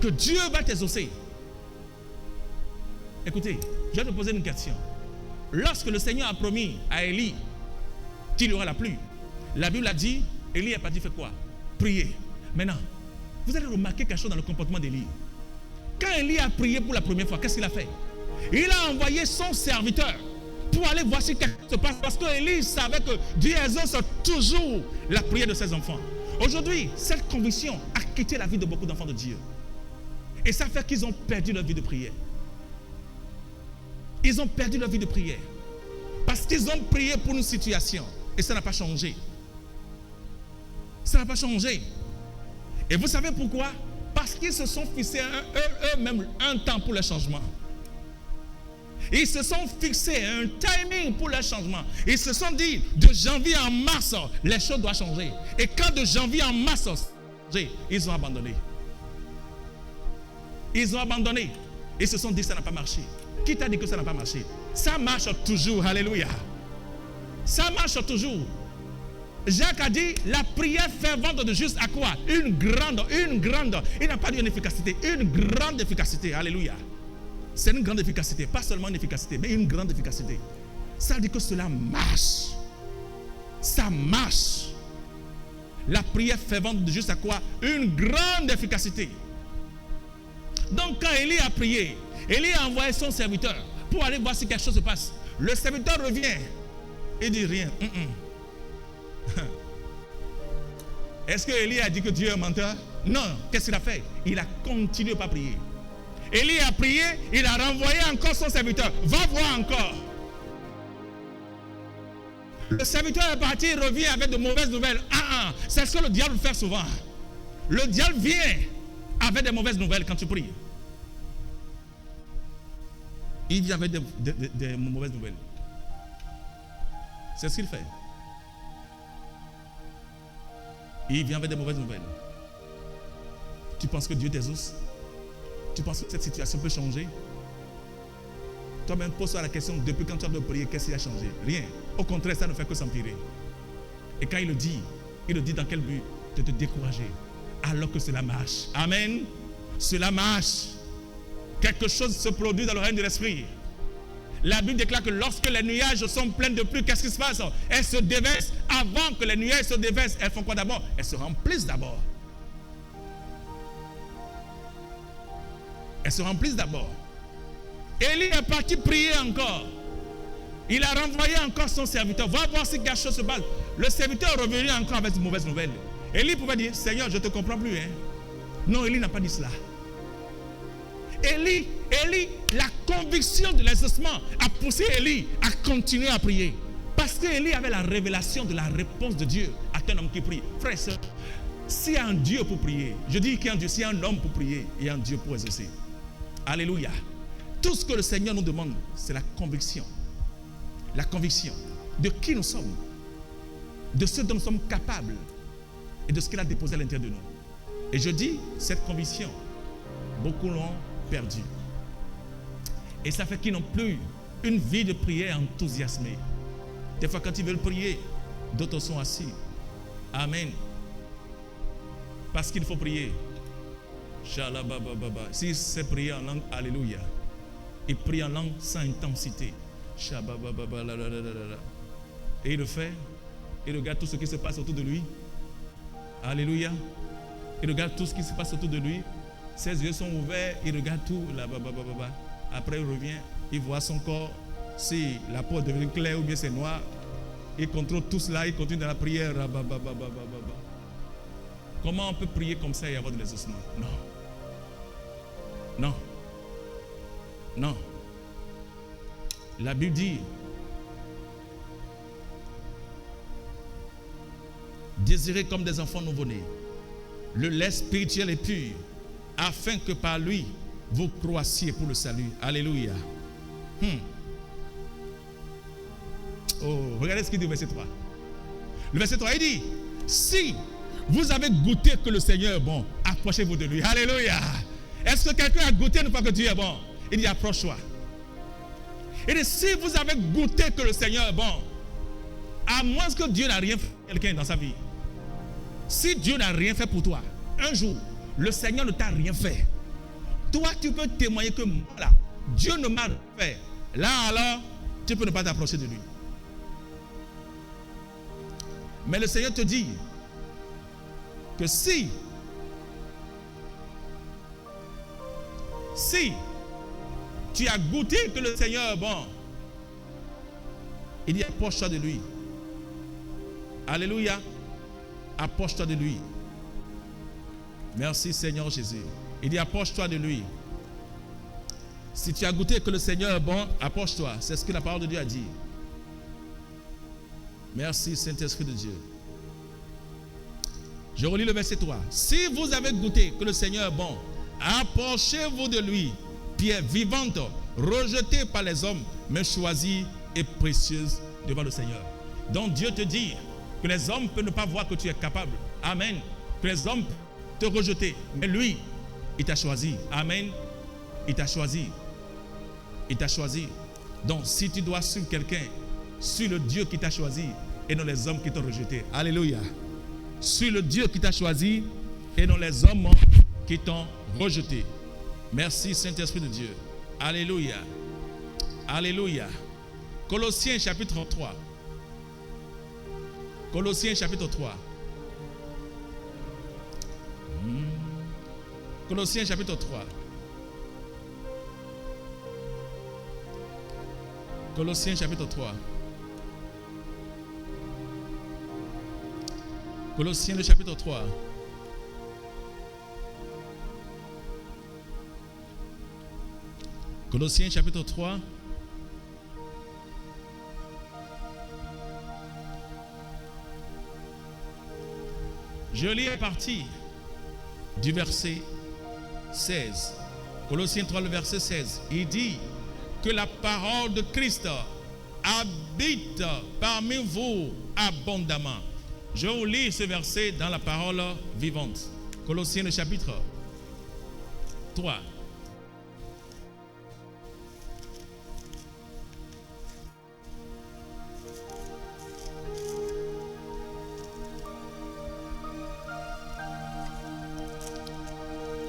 Que Dieu va t'exaucer. Écoutez, je vais te poser une question. Lorsque le Seigneur a promis à Élie qu'il y aura la pluie, la Bible a dit, Élie est parti faire quoi? Prier. Maintenant, vous allez remarquer quelque chose dans le comportement d'Élie. Quand Élie a prié pour la première fois, qu'est-ce qu'il a fait? Il a envoyé son serviteur pour aller voir si quelque chose se passe. Parce que Élie savait que Dieu exauce toujours la prière de ses enfants. Aujourd'hui, cette conviction a quitté la vie de beaucoup d'enfants de Dieu. Et ça fait qu'ils ont perdu leur vie de prière. Ils ont perdu leur vie de prière. Parce qu'ils ont prié pour une situation. Et ça n'a pas changé. Ça n'a pas changé. Et vous savez pourquoi? Parce qu'ils se sont fixés eux-mêmes un temps pour le changement. Ils se sont fixés un timing pour le changement. Ils se sont dit, de janvier en mars, les choses doivent changer. Et quand de janvier en mars, ils ont abandonné. Ils ont abandonné. Ils se sont dit, ça n'a pas marché. Qui t'a dit que ça n'a pas marché? Ça marche toujours. Alléluia. Ça marche toujours. Jacques a dit, la prière fervente de juste à quoi? Une grande. Il n'a pas dit une efficacité, une grande efficacité. Alléluia. C'est une grande efficacité, pas seulement une efficacité, mais une grande efficacité. Ça dit que cela marche. Ça marche. La prière fervente de juste à quoi? Une grande efficacité. Donc quand Élie a prié, Élie a envoyé son serviteur pour aller voir si quelque chose se passe. Le serviteur revient et dit rien. Est-ce que Élie a dit que Dieu est un menteur? Non. Qu'est-ce qu'il a fait? Il a continué par prier. Élie a prié, il a renvoyé encore son serviteur. Va voir encore. Le serviteur est parti, il revient avec de mauvaises nouvelles. C'est ce que le diable fait souvent. Le diable vient avec des mauvaises nouvelles quand tu pries. Il vient avec des mauvaises nouvelles. C'est ce qu'il fait. Il vient avec des mauvaises nouvelles. Tu penses que Dieu t'exauce? Tu penses que cette situation peut changer? Toi-même, pose-toi la question, depuis quand tu as de prier, qu'est-ce qui a changé? Rien. Au contraire, ça ne fait que s'empirer. Et quand il le dit dans quel but? De te décourager. Alors que cela marche. Amen. Cela marche. Quelque chose se produit dans le règne de l'esprit. La Bible déclare que lorsque les nuages sont pleins de pluie, qu'est-ce qui se passe? Elles se déversent. Avant que les nuages se déversent, elles font quoi d'abord? Elles se remplissent d'abord. Elles se remplissent d'abord. Élie est parti prier encore. Il a renvoyé encore son serviteur. Va voir si quelque chose se passe. Le serviteur est revenu encore avec une mauvaise nouvelle. Élie pouvait dire, Seigneur, je ne te comprends plus. Hein? Non, Élie n'a pas dit cela. Élie, la conviction de l'exaucement a poussé Élie à continuer à prier. Parce qu'Élie avait la révélation de la réponse de Dieu à un homme qui prie. Frère et soeur, s'il y a un Dieu pour prier, je dis qu'il y a un Dieu, s'il y a un homme pour prier, il y a un Dieu pour exaucer. Alléluia. Tout ce que le Seigneur nous demande, c'est la conviction. La conviction de qui nous sommes, de ce dont nous sommes capables et de ce qu'il a déposé à l'intérieur de nous. Et je dis, cette conviction, beaucoup l'ont perdu. Et ça fait qu'ils n'ont plus une vie de prière enthousiasmée. Des fois, quand ils veulent prier, d'autres sont assis. Amen. Parce qu'il faut prier. Si c'est prier en langue, alléluia. Il prie en langue sans intensité. Et il le fait. Il regarde tout ce qui se passe autour de lui. Alléluia. Il regarde tout ce qui se passe autour de lui. Ses yeux sont ouverts. Il regarde tout. Après, il revient. Il voit son corps. Si la peau devient claire ou bien c'est noir. Il contrôle tout cela. Il continue dans la prière. Comment on peut prier comme ça et avoir de l'exaucement? Non. Non. Non. La Bible dit, désirez comme des enfants nouveau-nés le lait spirituel est pur, afin que par lui vous croissiez pour le salut. Alléluia. Oh, regardez ce qu'il dit au verset 3. Le verset 3, il dit, si vous avez goûté que le Seigneur est bon, approchez-vous de lui. Alléluia. Est-ce que quelqu'un a goûté une fois que Dieu est bon? Il dit, approche-toi. Il dit, si vous avez goûté que le Seigneur est bon, à moins que Dieu n'a rien fait pour quelqu'un dans sa vie. Si Dieu n'a rien fait pour toi, un jour, le Seigneur ne t'a rien fait. Toi, tu peux témoigner que voilà, Dieu ne m'a rien fait. Là, alors, tu peux ne pas t'approcher de lui. Mais le Seigneur te dit que si tu as goûté que le Seigneur est bon, il dit approche-toi de lui. Alléluia. Approche-toi de lui. Merci Seigneur Jésus. Il dit approche-toi de lui. Si tu as goûté que le Seigneur est bon, approche-toi. C'est ce que la parole de Dieu a dit. Merci Saint-Esprit de Dieu. Je relis le verset 3. Si vous avez goûté que le Seigneur est bon, approchez-vous de lui, pierre vivante, rejetée par les hommes, mais choisie et précieuse devant le Seigneur. Donc Dieu te dit que les hommes peuvent ne pas voir que tu es capable. Amen. Que les hommes te rejeter. Mais lui, il t'a choisi. Amen. Il t'a choisi. Il t'a choisi. Donc si tu dois suivre quelqu'un, suis le Dieu qui t'a choisi et non les hommes qui t'ont rejeté. Alléluia. Suis le Dieu qui t'a choisi et non les hommes qui t'ont rejeté. Merci Saint-Esprit de Dieu. Alléluia. Alléluia. Colossiens chapitre 3. Colossiens chapitre 3. Colossiens chapitre 3. Colossiens chapitre 3. Colossiens le chapitre 3. Colossiens chapitre 3. Je lis à partir du verset 16. Colossiens 3, le verset 16. Il dit que la parole de Christ habite parmi vous abondamment. Je vous lis ce verset dans la parole vivante. Colossiens le chapitre 3.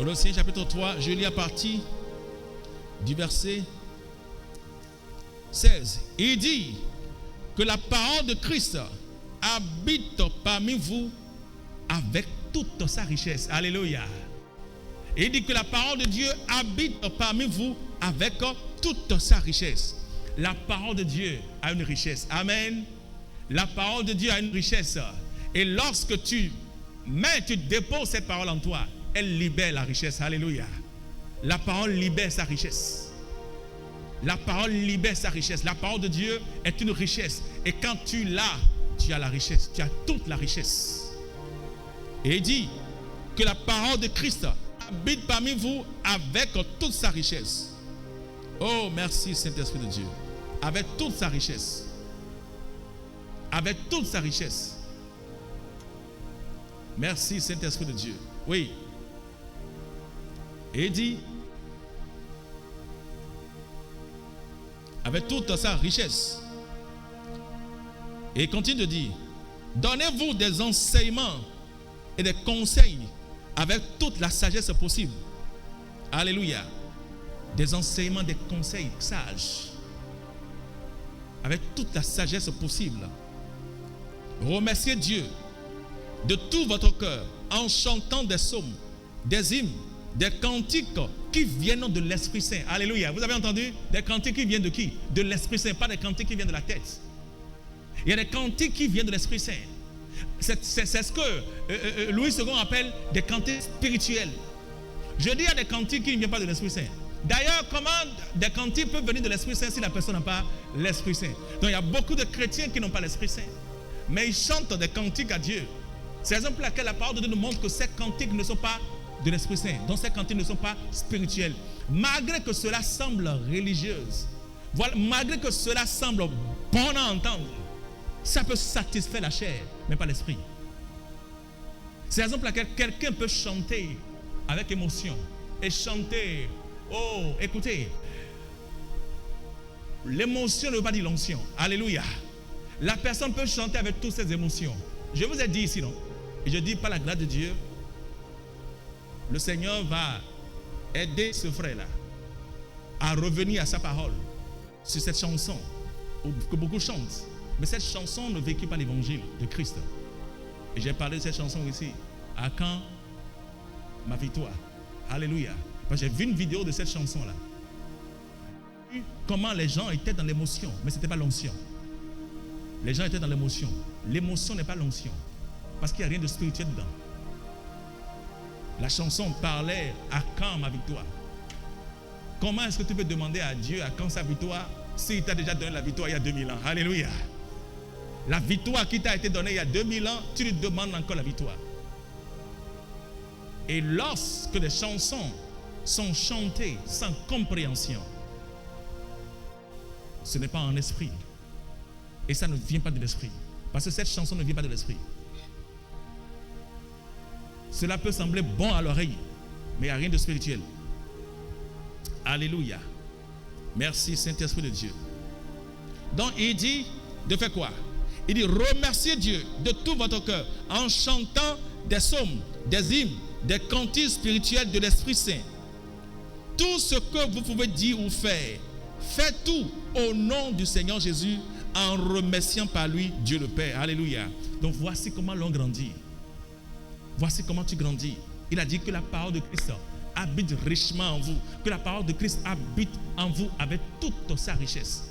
Colossiens chapitre 3, je lis à partir du verset 16. Il dit que la parole de Christ habite parmi vous avec toute sa richesse. Alléluia. Il dit que la parole de Dieu habite parmi vous avec toute sa richesse. La parole de Dieu a une richesse. Amen. La parole de Dieu a une richesse. Et lorsque tu déposes cette parole en toi, elle libère la richesse. Alléluia. La parole libère sa richesse. La parole libère sa richesse. La parole de Dieu est une richesse. Et quand tu l'as, tu as la richesse. Tu as toute la richesse. Et il dit que la parole de Christ habite parmi vous avec toute sa richesse. Oh, merci Saint-Esprit de Dieu. Avec toute sa richesse. Avec toute sa richesse. Merci Saint-Esprit de Dieu. Oui. Et il dit, avec toute sa richesse. Et il continue de dire, donnez-vous des enseignements et des conseils avec toute la sagesse possible. Alléluia. Des enseignements, des conseils sages. Avec toute la sagesse possible. Remerciez Dieu de tout votre cœur en chantant des psaumes, des hymnes, des cantiques qui viennent de l'Esprit Saint. Alléluia. Vous avez entendu? Des cantiques qui viennent de qui? De l'Esprit Saint, pas des cantiques qui viennent de la tête. Il y a des cantiques qui viennent de l'Esprit Saint. C'est ce que Louis II appelle des cantiques spirituels. Je dis à des cantiques qui ne viennent pas de l'Esprit Saint. D'ailleurs, comment des cantiques peuvent venir de l'Esprit Saint si la personne n'a pas l'Esprit Saint? Donc il y a beaucoup de chrétiens qui n'ont pas l'Esprit Saint. Mais ils chantent des cantiques à Dieu. C'est la raison pour laquelle la parole de Dieu nous montre que ces cantiques ne sont pas de l'Esprit Saint. Donc ces cantiques ne sont pas spirituels. Malgré que cela semble religieuse, voilà, malgré que cela semble bon à entendre, ça peut satisfaire la chair, mais pas l'esprit. C'est la raison pour laquelle quelqu'un peut chanter avec émotion et chanter. Oh, écoutez, l'émotion ne veut pas dire l'onction. Alléluia. La personne peut chanter avec toutes ses émotions. Je vous ai dit ici, non? Et je dis par la grâce de Dieu, le Seigneur va aider ce frère-là à revenir à sa parole sur cette chanson que beaucoup chantent. Mais cette chanson ne véhicule pas l'évangile de Christ. Et j'ai parlé de cette chanson ici. À quand ma victoire? Alléluia. Parce que j'ai vu une vidéo de cette chanson-là. Comment les gens étaient dans l'émotion, mais ce n'était pas l'onction. Les gens étaient dans l'émotion. L'émotion n'est pas l'onction. Parce qu'il n'y a rien de spirituel dedans. La chanson parlait à quand ma victoire? Comment est-ce que tu peux demander à Dieu à quand sa victoire s'il t'a déjà donné la victoire il y a 2000 ans? Alléluia. La victoire qui t'a été donnée il y a 2000 ans, tu lui demandes encore la victoire. Et lorsque les chansons sont chantées sans compréhension, ce n'est pas en esprit. Et ça ne vient pas de l'esprit. Parce que cette chanson ne vient pas de l'esprit. Cela peut sembler bon à l'oreille, mais il n'y a rien de spirituel. Alléluia. Merci Saint-Esprit de Dieu. Donc il dit de faire quoi? Il dit remerciez Dieu de tout votre cœur en chantant des psaumes, des hymnes, des cantiques spirituels de l'Esprit Saint. Tout ce que vous pouvez dire ou faire, faites tout au nom du Seigneur Jésus en remerciant par lui Dieu le Père. Alléluia. Donc voici comment l'on grandit. Voici comment tu grandis. Il a dit que la parole de Christ habite richement en vous. Que la parole de Christ habite en vous avec toute sa richesse.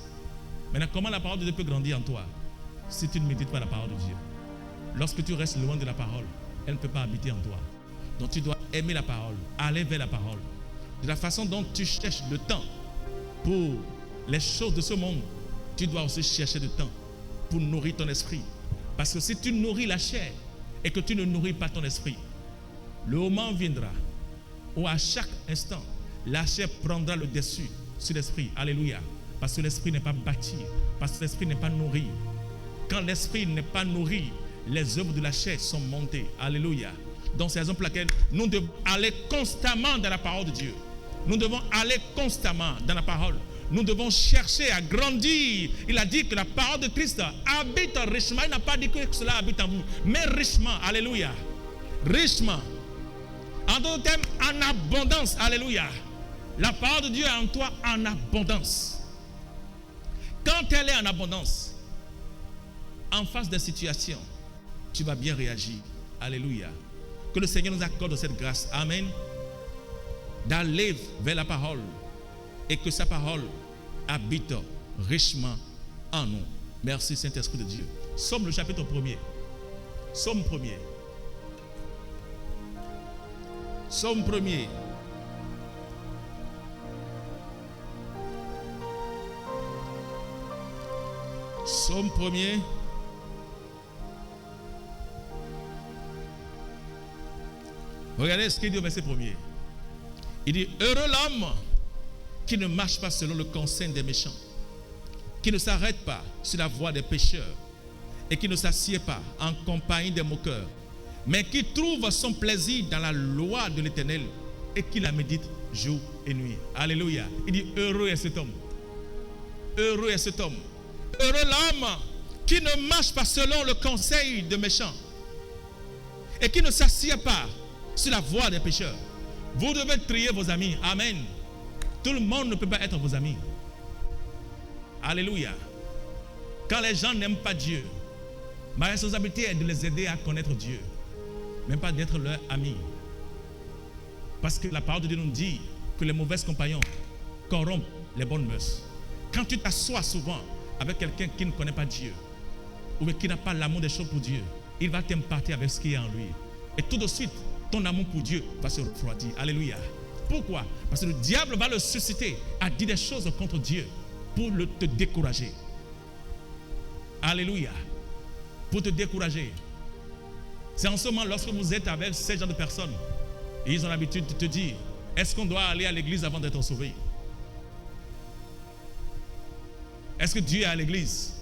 Maintenant, comment la parole de Dieu peut grandir en toi? Si tu ne médites pas la parole de Dieu. Lorsque tu restes loin de la parole, elle ne peut pas habiter en toi. Donc tu dois aimer la parole, aller vers la parole. De la façon dont tu cherches le temps pour les choses de ce monde, tu dois aussi chercher le temps pour nourrir ton esprit. Parce que si tu nourris la chair et que tu ne nourris pas ton esprit, le moment viendra où à chaque instant, la chair prendra le dessus sur l'esprit. Alléluia. Parce que l'esprit n'est pas bâti, parce que l'esprit n'est pas nourri. Quand l'esprit n'est pas nourri, les œuvres de la chair sont montées. Alléluia. Donc c'est la raison pour laquelle nous devons aller constamment dans la parole de Dieu. Nous devons aller constamment dans la parole. Nous devons chercher à grandir. Il a dit que la parole de Christ habite richement. Il n'a pas dit que cela habite en vous, mais richement. Alléluia. Richement. En d'autres termes, en abondance. Alléluia. La parole de Dieu est en toi en abondance. Quand elle est en abondance, en face des situations, tu vas bien réagir. Alléluia. Que le Seigneur nous accorde cette grâce. Amen. D'aller vers la parole et que sa parole habite richement en nous. Merci Saint-Esprit de Dieu. Somme le chapitre 1er. Somme 1er. Somme 1er. Somme 1er. Regardez ce qu'il dit au verset 1er. Il dit, heureux l'homme qui ne marche pas selon le conseil des méchants, qui ne s'arrête pas sur la voie des pécheurs et qui ne s'assied pas en compagnie des moqueurs, mais qui trouve son plaisir dans la loi de l'Éternel et qui la médite jour et nuit. Alléluia. Il dit, heureux est cet homme. Heureux est cet homme. Heureux l'homme qui ne marche pas selon le conseil des méchants et qui ne s'assied pas sur la voie des pécheurs. Vous devez trier vos amis. Amen. Tout le monde ne peut pas être vos amis. Alléluia. Quand les gens n'aiment pas Dieu, ma responsabilité est de les aider à connaître Dieu, même pas d'être leur ami. Parce que la parole de Dieu nous dit que les mauvais compagnons corrompent les bonnes mœurs. Quand tu t'assois souvent avec quelqu'un qui ne connaît pas Dieu, ou qui n'a pas l'amour des choses pour Dieu, il va t'impartir avec ce qui est en lui. Et tout de suite, ton amour pour Dieu va se refroidir. Alléluia. Pourquoi? Parce que le diable va le susciter à dire des choses contre Dieu pour te décourager. Alléluia. Pour te décourager. C'est en ce moment, lorsque vous êtes avec ces gens de personnes, et ils ont l'habitude de te dire, est-ce qu'on doit aller à l'église avant d'être sauvé? Est-ce que Dieu est à l'église?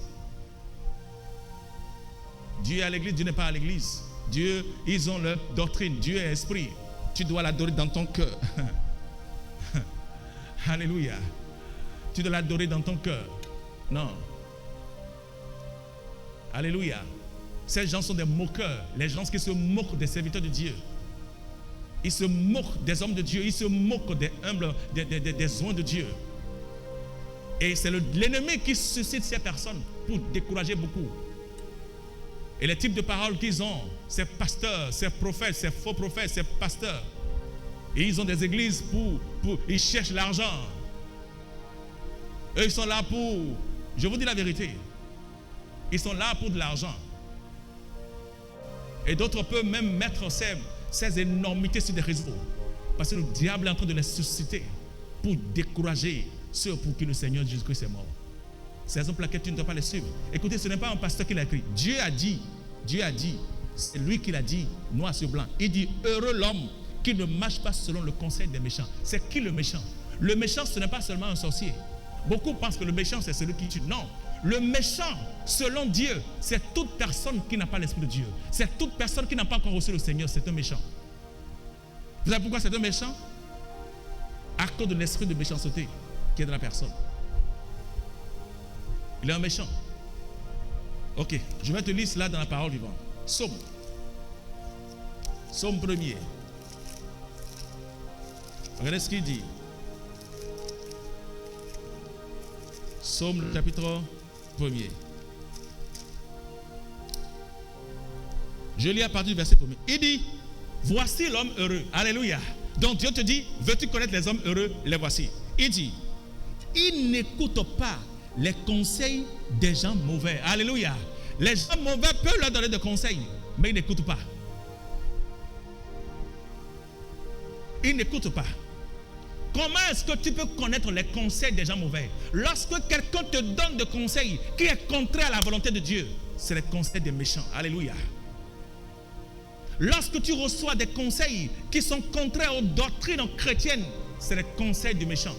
Dieu est à l'église, Dieu n'est pas à l'église. Dieu, ils ont leur doctrine. Dieu est esprit. Tu dois l'adorer dans ton cœur. Alléluia. Tu dois l'adorer dans ton cœur. Non. Alléluia. Ces gens sont des moqueurs. Les gens qui se moquent des serviteurs de Dieu. Ils se moquent des hommes de Dieu. Ils se moquent des humbles, des oins de Dieu. Et c'est l'ennemi qui suscite ces personnes pour décourager beaucoup. Et les types de paroles qu'ils ont, ces pasteurs, ces prophètes, ces faux prophètes, ces pasteurs, et ils ont des églises ils cherchent l'argent. Eux, ils sont là pour, je vous dis la vérité, ils sont là pour de l'argent. Et d'autres peuvent même mettre ces énormités sur des réseaux. Parce que le diable est en train de les susciter pour décourager ceux pour qui le Seigneur Jésus-Christ est mort. C'est la raison pour laquelle tu ne dois pas les suivre. Écoutez, ce n'est pas un pasteur qui l'a écrit. Dieu a dit, c'est lui qui l'a dit, noir sur blanc. Il dit, heureux l'homme qui ne marche pas selon le conseil des méchants. C'est qui le méchant? Le méchant, ce n'est pas seulement un sorcier. Beaucoup pensent que le méchant, c'est celui qui tue. Non. Le méchant, selon Dieu, c'est toute personne qui n'a pas l'esprit de Dieu. C'est toute personne qui n'a pas encore reçu le Seigneur. C'est un méchant. Vous savez pourquoi c'est un méchant? À cause de l'esprit de méchanceté qui est dans la personne. Il est un méchant. Ok, je vais te lire cela dans la parole vivante. Somme 1er. Regardez ce qu'il dit. Somme chapitre 1er. Je lis à partir du verset 1er. Il dit, voici l'homme heureux. Alléluia. Donc Dieu te dit, veux-tu connaître les hommes heureux? Les voici. Il dit, il n'écoute pas les conseils des gens mauvais. Alléluia. Les gens mauvais peuvent leur donner des conseils, mais ils n'écoutent pas. Ils n'écoutent pas. Comment est-ce que tu peux connaître les conseils des gens mauvais? Lorsque quelqu'un te donne des conseils qui est contraire à la volonté de Dieu, c'est les conseils des méchants. Alléluia. Lorsque tu reçois des conseils qui sont contraires aux doctrines chrétiennes, c'est les conseils du méchant.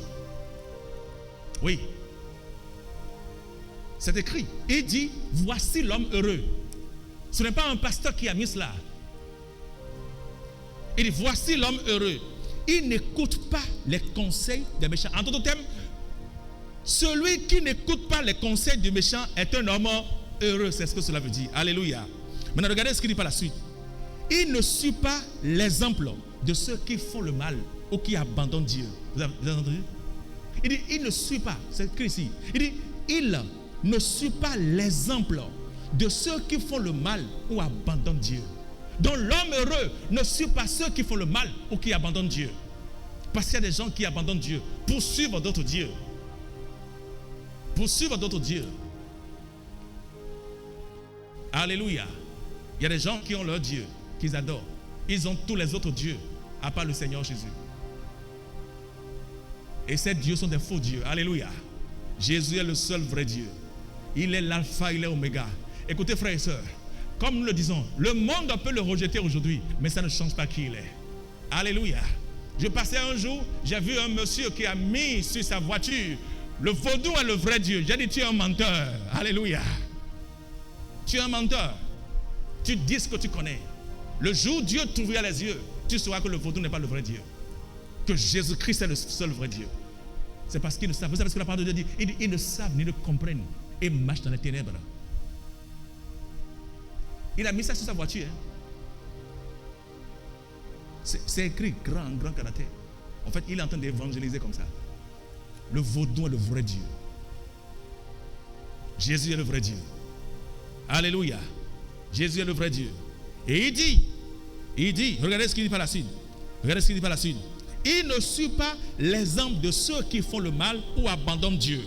Oui. C'est écrit. Il dit, voici l'homme heureux. Ce n'est pas un pasteur qui a mis cela. Il dit, voici l'homme heureux. Il n'écoute pas les conseils des méchants. En d'autres termes, celui qui n'écoute pas les conseils du méchant est un homme heureux. C'est ce que cela veut dire. Alléluia. Maintenant, regardez ce qu'il dit par la suite. il ne suit pas l'exemple de ceux qui font le mal ou qui abandonnent Dieu. Vous avez entendu? Il dit, il ne suit pas, c'est écrit ici. Il dit, il ne suit pas l'exemple de ceux qui font le mal ou abandonnent Dieu. Donc l'homme heureux ne suit pas ceux qui font le mal ou qui abandonnent Dieu. Parce qu'il y a des gens qui abandonnent Dieu pour suivre d'autres dieux. Pour suivre d'autres dieux. Alléluia. Il y a des gens qui ont leur Dieu, qu'ils adorent. Ils ont tous les autres dieux, à part le Seigneur Jésus. Et ces dieux sont des faux dieux. Alléluia. Jésus est le seul vrai Dieu. Il est l'alpha, il est l'oméga. Écoutez frères et sœurs, comme nous le disons, le monde peut le rejeter aujourd'hui, mais ça ne change pas qui il est. Alléluia. Je passais un jour, j'ai vu un monsieur qui a mis sur sa voiture, le vaudou est le vrai Dieu. J'ai dit, tu es un menteur. Alléluia. Tu es un menteur. Tu dis ce que tu connais. Le jour où Dieu t'ouvrira les yeux, tu sauras que le vaudou n'est pas le vrai Dieu. Que Jésus-Christ est le seul vrai Dieu. C'est parce qu'ils ne savent. Vous savez ce que la parole de Dieu dit? Ils ne savent ni ne comprennent et marchent dans les ténèbres. Il a mis ça sur sa voiture. Hein. C'est écrit grand caractère. En fait, il est en train d'évangéliser comme ça. Le vaudou est le vrai Dieu. Jésus est le vrai Dieu. Alléluia. Jésus est le vrai Dieu. Et il dit, regardez ce qu'il dit par la suite. Regardez ce qu'il dit par la suite. Il ne suit pas l'exemple de ceux qui font le mal ou abandonnent Dieu.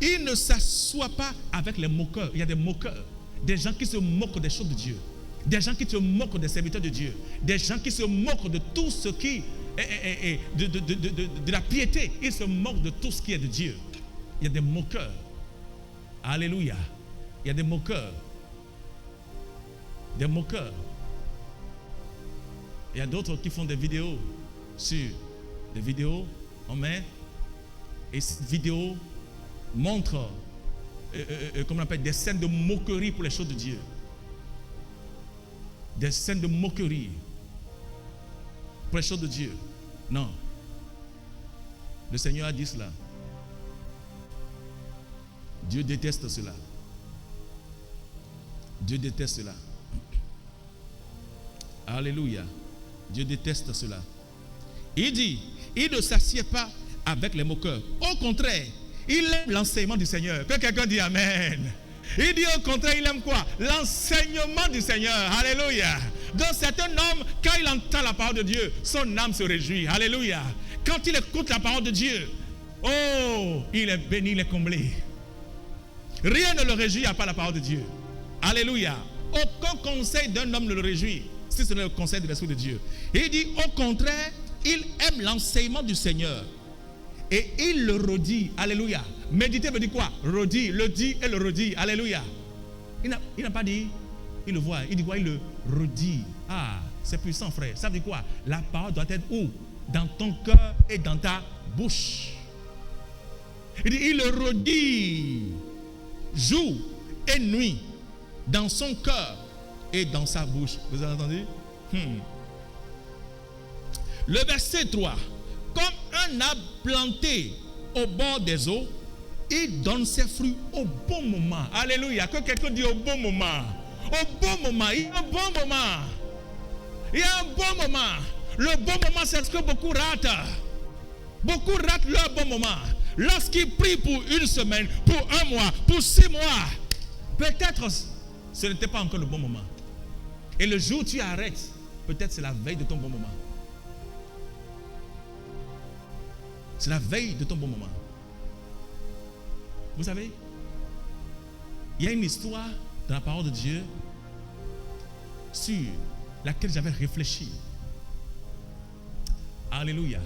Il ne s'assoit pas avec les moqueurs. Il y a des moqueurs. Des gens qui se moquent des choses de Dieu. Des gens qui se moquent des serviteurs de Dieu. Des gens qui se moquent de tout ce qui est de la piété. Ils se moquent de tout ce qui est de Dieu. Il y a des moqueurs. Alléluia. Il y a des moqueurs. Des moqueurs. Il y a d'autres qui font des vidéos sur des vidéos, on met, et cette vidéo montre, comment on appelle, des scènes de moquerie pour les choses de Dieu. Des scènes de moquerie pour les choses de Dieu. Non. Le Seigneur a dit cela. Dieu déteste cela. Dieu déteste cela. Alléluia. Dieu déteste cela. Il dit, il ne s'assied pas avec les moqueurs. Au contraire, il aime l'enseignement du Seigneur. Que quelqu'un dit Amen. Il dit au contraire, il aime quoi? L'enseignement du Seigneur. Alléluia. Donc c'est un homme, quand il entend la parole de Dieu, son âme se réjouit. Alléluia. Quand il écoute la parole de Dieu, oh, il est béni, il est comblé. Rien ne le réjouit à part la parole de Dieu. Alléluia. Aucun conseil d'un homme ne le réjouit, si ce n'est le conseil de l'Esprit de Dieu. Il dit au contraire, il aime l'enseignement du Seigneur. Et il le redit. Alléluia. Méditer veut dire quoi? Redit. Le dit et le redit. Alléluia. Il n'a pas dit, il le voit. Il dit quoi? Il le redit. Ah, c'est puissant, frère. Ça veut dire quoi? La parole doit être où? Dans ton cœur et dans ta bouche. Il dit, il le redit jour et nuit dans son cœur et dans sa bouche. Vous avez entendu? Le verset 3. Comme un arbre planté au bord des eaux, il donne ses fruits au bon moment. Alléluia. Que quelqu'un dit au bon moment. Au bon moment. Il y a un bon moment. Il y a un bon moment. Le bon moment, c'est ce que beaucoup ratent. Beaucoup ratent leur bon moment. Lorsqu'ils prient pour une semaine, pour un mois, pour 6 mois, peut-être ce n'était pas encore le bon moment. Et le jour où tu arrêtes, peut-être c'est la veille de ton bon moment. C'est la veille de ton bon moment. Vous savez, il y a une histoire dans la parole de Dieu sur laquelle j'avais réfléchi. Alléluia.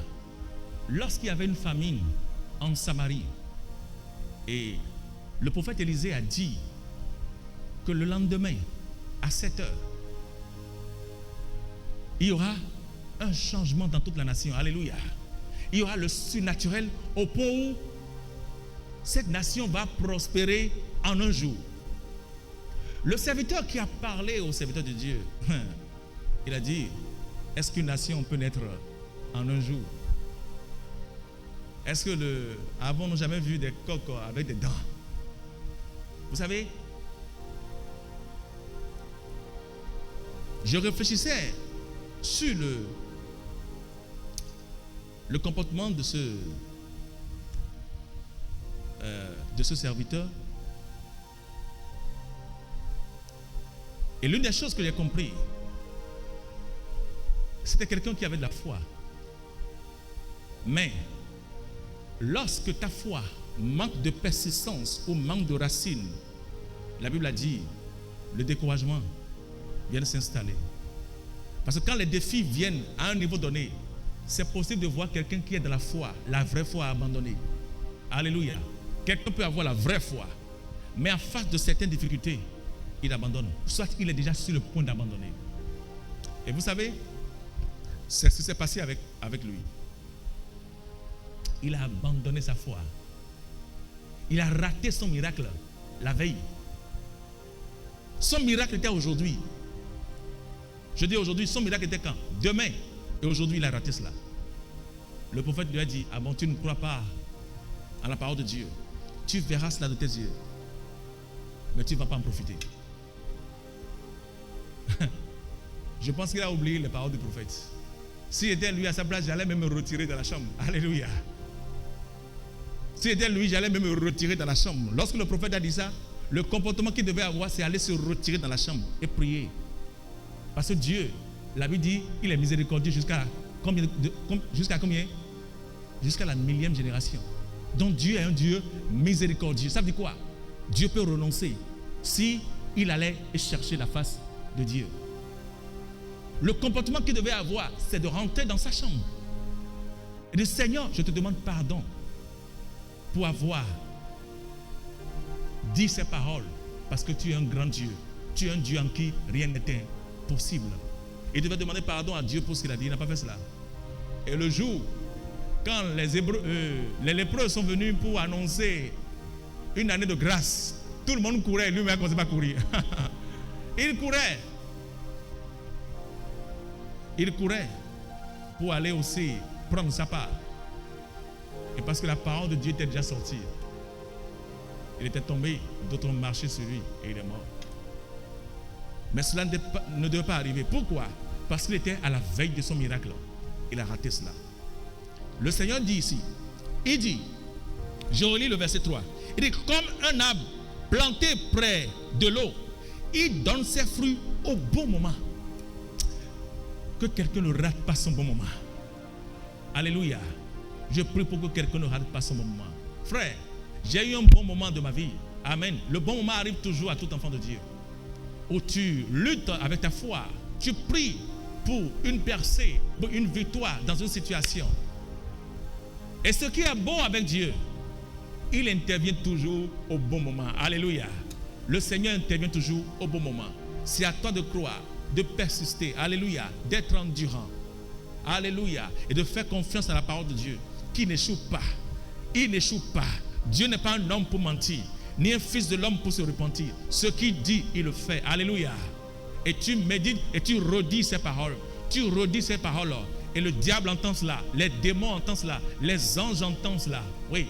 Lorsqu'il y avait une famine en Samarie, et le prophète Élisée a dit que le lendemain, à 7 heures, il y aura un changement dans toute la nation. Alléluia. Il y aura le surnaturel au point où cette nation va prospérer en un jour. Le serviteur qui a parlé au serviteur de Dieu, il a dit, est-ce qu'une nation peut naître en un jour? Est-ce que avons-nous jamais vu des coqs avec des dents? Vous savez, je réfléchissais sur le comportement de ce serviteur. Et l'une des choses que j'ai compris, c'était quelqu'un qui avait de la foi. Mais lorsque ta foi manque de persistance ou manque de racines, la Bible a dit, le découragement vient de s'installer. Parce que quand les défis viennent à un niveau donné, c'est possible de voir quelqu'un qui est dans la foi, la vraie foi abandonnée. Alléluia. Quelqu'un peut avoir la vraie foi, mais en face de certaines difficultés, il abandonne. Soit il est déjà sur le point d'abandonner. Et vous savez, c'est ce qui s'est passé avec lui. Il a abandonné sa foi. Il a raté son miracle la veille. Son miracle était aujourd'hui. Je dis aujourd'hui, son miracle était quand? Demain. Et aujourd'hui, il a raté cela. Le prophète lui a dit, ah bon, tu ne crois pas à la parole de Dieu. Tu verras cela de tes yeux. Mais tu ne vas pas en profiter. Je pense qu'il a oublié les paroles du prophète. Si était lui à sa place, j'allais même me retirer de la chambre. Alléluia. Si était lui, j'allais même me retirer dans la chambre. Lorsque le prophète a dit ça, le comportement qu'il devait avoir, c'est aller se retirer dans la chambre et prier. Parce que Dieu, la Bible dit, il est miséricordieux jusqu'à combien? Jusqu'à combien? Jusqu'à la 1000e génération. Donc Dieu est un Dieu miséricordieux. Ça veut dire quoi? Dieu peut renoncer si il allait chercher la face de Dieu. Le comportement qu'il devait avoir, c'est de rentrer dans sa chambre et de dire, Seigneur, je te demande pardon pour avoir dit ces paroles, parce que tu es un grand Dieu. Tu es un Dieu en qui rien n'était possible. Il devait demander pardon à Dieu pour ce qu'il a dit. Il n'a pas fait cela. Et le jour, quand les lépreux sont venus pour annoncer une année de grâce, tout le monde courait, lui-même a commencé à courir. Il courait pour aller aussi prendre sa part. Et parce que la parole de Dieu était déjà sortie, il était tombé, d'autres ont marché sur lui et il est mort. Mais cela ne devait pas arriver. Pourquoi? Parce qu'il était à la veille de son miracle. Il a raté cela. Le Seigneur dit ici, il dit, je relis le verset 3, il dit, comme un arbre planté près de l'eau, il donne ses fruits au bon moment. Que quelqu'un ne rate pas son bon moment. Alléluia. Je prie pour que quelqu'un ne rate pas son bon moment. Frère, j'ai eu un bon moment de ma vie. Amen. Le bon moment arrive toujours à tout enfant de Dieu. Où tu luttes avec ta foi. Tu pries pour une percée, pour une victoire dans une situation. Et ce qui est bon avec Dieu, il intervient toujours au bon moment. Alléluia. Le Seigneur intervient toujours au bon moment. C'est à toi de croire, de persister. Alléluia. D'être endurant. Alléluia. Et de faire confiance à la parole de Dieu, qui n'échoue pas. Il n'échoue pas. Dieu n'est pas un homme pour mentir, ni un fils de l'homme pour se repentir. Ce qu'il dit, il le fait. Alléluia. Et tu médites et tu redis ces paroles. Tu redis ces paroles. Et le diable entend cela. Les démons entendent cela. Les anges entendent cela. Oui.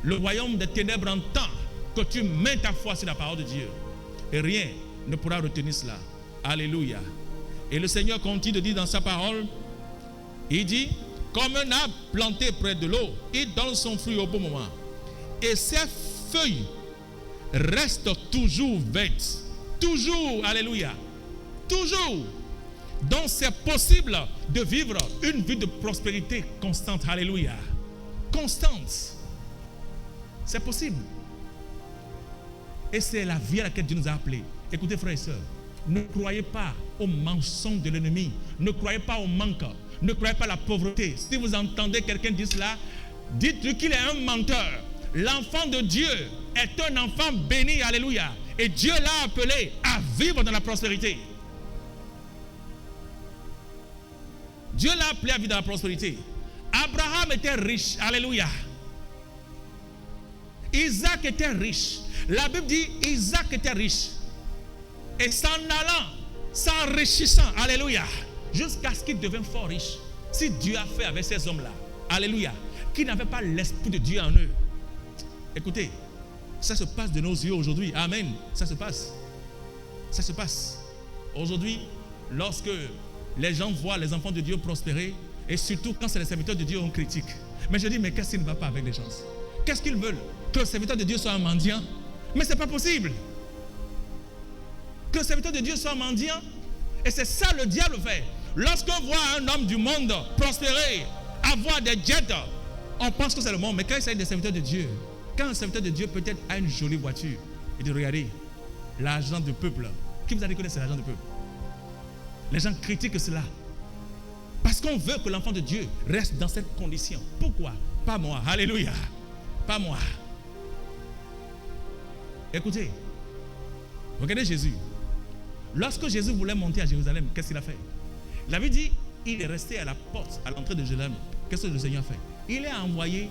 Le royaume des ténèbres entend que tu mets ta foi sur la parole de Dieu. Et rien ne pourra retenir cela. Alléluia. Et le Seigneur continue de dire dans sa parole, il dit, comme un arbre planté près de l'eau, il donne son fruit au bon moment. Et ses feuilles restent toujours vertes. Toujours, alléluia. Toujours. Donc c'est possible de vivre une vie de prospérité constante. Alléluia. Constante. C'est possible. Et c'est la vie à laquelle Dieu nous a appelés. Écoutez, frères et sœurs, ne croyez pas aux mensonges de l'ennemi. Ne croyez pas au manque. Ne croyez pas à la pauvreté. Si vous entendez quelqu'un dire cela, dites-lui qu'il est un menteur. L'enfant de Dieu est un enfant béni. Alléluia. Et Dieu l'a appelé à vivre dans la prospérité. Dieu l'a appelé à vivre dans la prospérité. Abraham était riche. Alléluia. Isaac était riche. La Bible dit Isaac était riche. Et s'en allant, s'enrichissant, alléluia, jusqu'à ce qu'il devienne fort riche. Si Dieu a fait avec ces hommes-là, alléluia, qui n'avaient pas l'esprit de Dieu en eux. Écoutez, ça se passe de nos yeux aujourd'hui. Amen. Ça se passe. Ça se passe. Aujourd'hui, lorsque les gens voient les enfants de Dieu prospérer, et surtout quand c'est les serviteurs de Dieu, on critique. Mais je dis, mais qu'est-ce qui ne va pas avec les gens? Qu'est-ce qu'ils veulent? Que le serviteur de Dieu soit un mendiant? Mais ce n'est pas possible. Que le serviteur de Dieu soit un mendiant. Et c'est ça le diable fait. Lorsqu'on voit un homme du monde prospérer, avoir des jets, on pense que c'est le monde. Mais quand il s'agit des serviteurs de Dieu, quand un serviteur de Dieu peut-être a une jolie voiture, il dit, regardez, l'argent du peuple. Qui vous a dit que c'est l'argent du peuple? Les gens critiquent cela. Parce qu'on veut que l'enfant de Dieu reste dans cette condition. Pourquoi? Pas moi. Alléluia. Pas moi. Écoutez, regardez Jésus. Lorsque Jésus voulait monter à Jérusalem, qu'est-ce qu'il a fait? Il avait dit, il est resté à la porte, à l'entrée de Jérusalem. Qu'est-ce que le Seigneur a fait? Il a envoyé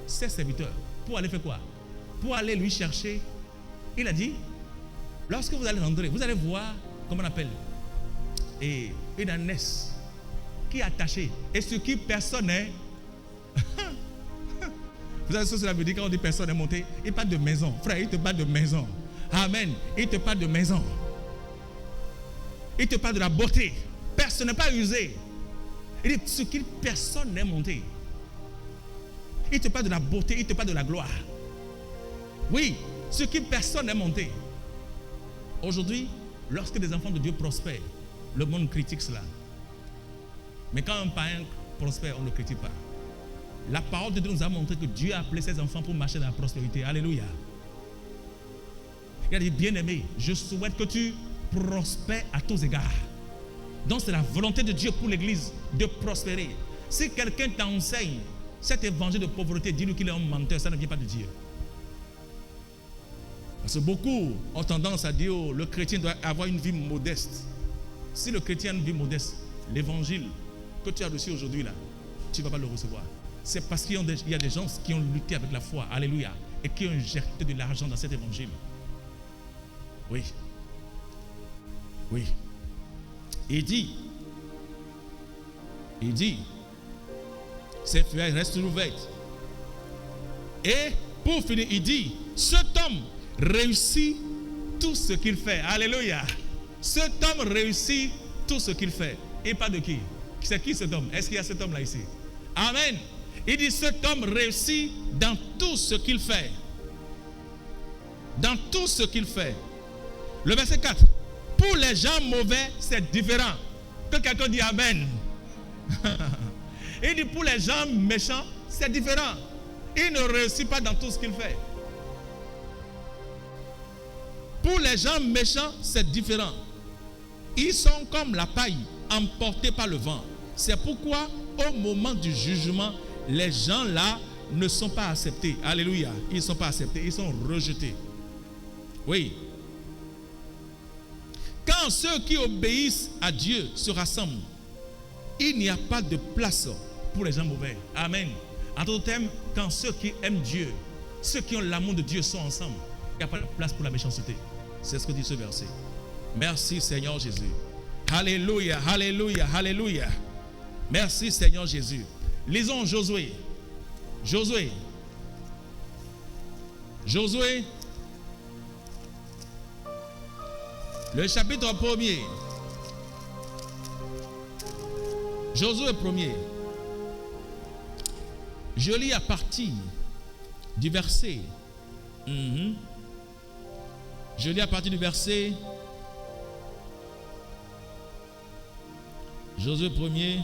ses serviteurs pour aller faire quoi? Pour aller lui chercher. Il a dit, lorsque vous allez rentrer, vous allez voir, comment on appelle, et une ânesse qui est attachée et sur qui personne n'est. Vous savez ce que cela veut dire quand on dit personne n'est monté? Il parle de maison. Frère, il te parle de maison. Amen. Il te parle de maison. Il te parle de la beauté. Personne n'est pas usé. Il dit sur qui personne n'est monté. Il te parle de la beauté, il te parle de la gloire. Oui, sur qui personne n'est monté. Aujourd'hui, lorsque des enfants de Dieu prospèrent, le monde critique cela. Mais quand un païen prospère, on ne le critique pas. La parole de Dieu nous a montré que Dieu a appelé ses enfants pour marcher dans la prospérité. Alléluia. Il a dit, bien-aimé, je souhaite que tu prospères à tous égards. Donc c'est la volonté de Dieu pour l'Église de prospérer. Si quelqu'un t'enseigne cet évangile de pauvreté, dis-lui qu'il est un menteur, ça ne vient pas de Dieu. Parce que beaucoup ont tendance à dire, oh, le chrétien doit avoir une vie modeste. Si le chrétien a une vie modeste, l'évangile que tu as reçu aujourd'hui là, tu ne vas pas le recevoir. C'est parce qu'il y a des gens qui ont lutté avec la foi, alléluia, et qui ont injecté de l'argent dans cet évangile. Oui. Oui. Il dit, ses fenêtres restent ouvertes. Et pour finir, il dit, cet homme réussit tout ce qu'il fait. Alléluia. Cet homme réussit tout ce qu'il fait. Et pas de qui? C'est qui cet homme? Est-ce qu'il y a cet homme là ici? Amen. Il dit, cet homme réussit dans tout ce qu'il fait. Dans tout ce qu'il fait. Le verset 4. Pour les gens mauvais, c'est différent. Que quelqu'un dit Amen. Il dit, pour les gens méchants, c'est différent. Il ne réussit pas dans tout ce qu'il fait. Pour les gens méchants, c'est différent. Ils sont comme la paille, emportés par le vent. C'est pourquoi, au moment du jugement, les gens là ne sont pas acceptés. Alléluia. Ils ne sont pas acceptés, ils sont rejetés. Oui. Quand ceux qui obéissent à Dieu se rassemblent, il n'y a pas de place pour les gens mauvais. Amen. En d'autres termes, quand ceux qui aiment Dieu, ceux qui ont l'amour de Dieu sont ensemble, il n'y a pas de place pour la méchanceté. C'est ce que dit ce verset. Merci Seigneur Jésus. Alléluia, alléluia, alléluia. Merci Seigneur Jésus. Lisons Josué. Josué. Le chapitre 1er. Josué 1er. Je lis à partir du verset. Je lis à partir du verset. Josué 1er.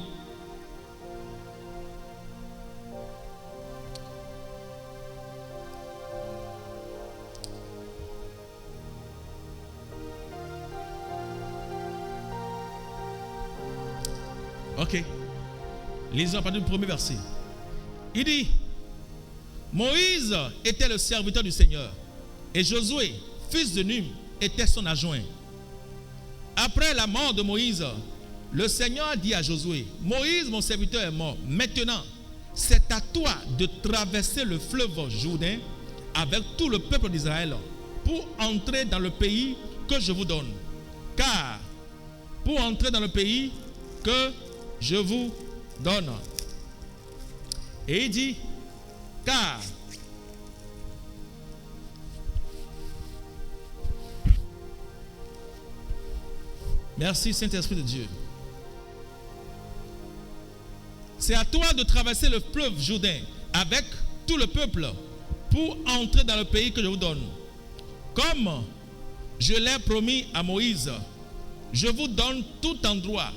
Ok. Lisons à partir du premier verset. Il dit, Moïse était le serviteur du Seigneur et Josué, fils de Nun, était son adjoint. Après la mort de Moïse, le Seigneur a dit à Josué, Moïse, mon serviteur, est mort. Maintenant, c'est à toi de traverser le fleuve Jourdain avec tout le peuple d'Israël pour entrer dans le pays que je vous donne. Car, pour entrer dans le pays que je vous donne. Et il dit, car Merci Saint-Esprit de Dieu. C'est à toi de traverser le fleuve Jourdain avec tout le peuple pour entrer dans le pays que je vous donne. Comme je l'ai promis à Moïse, je vous donne tout endroit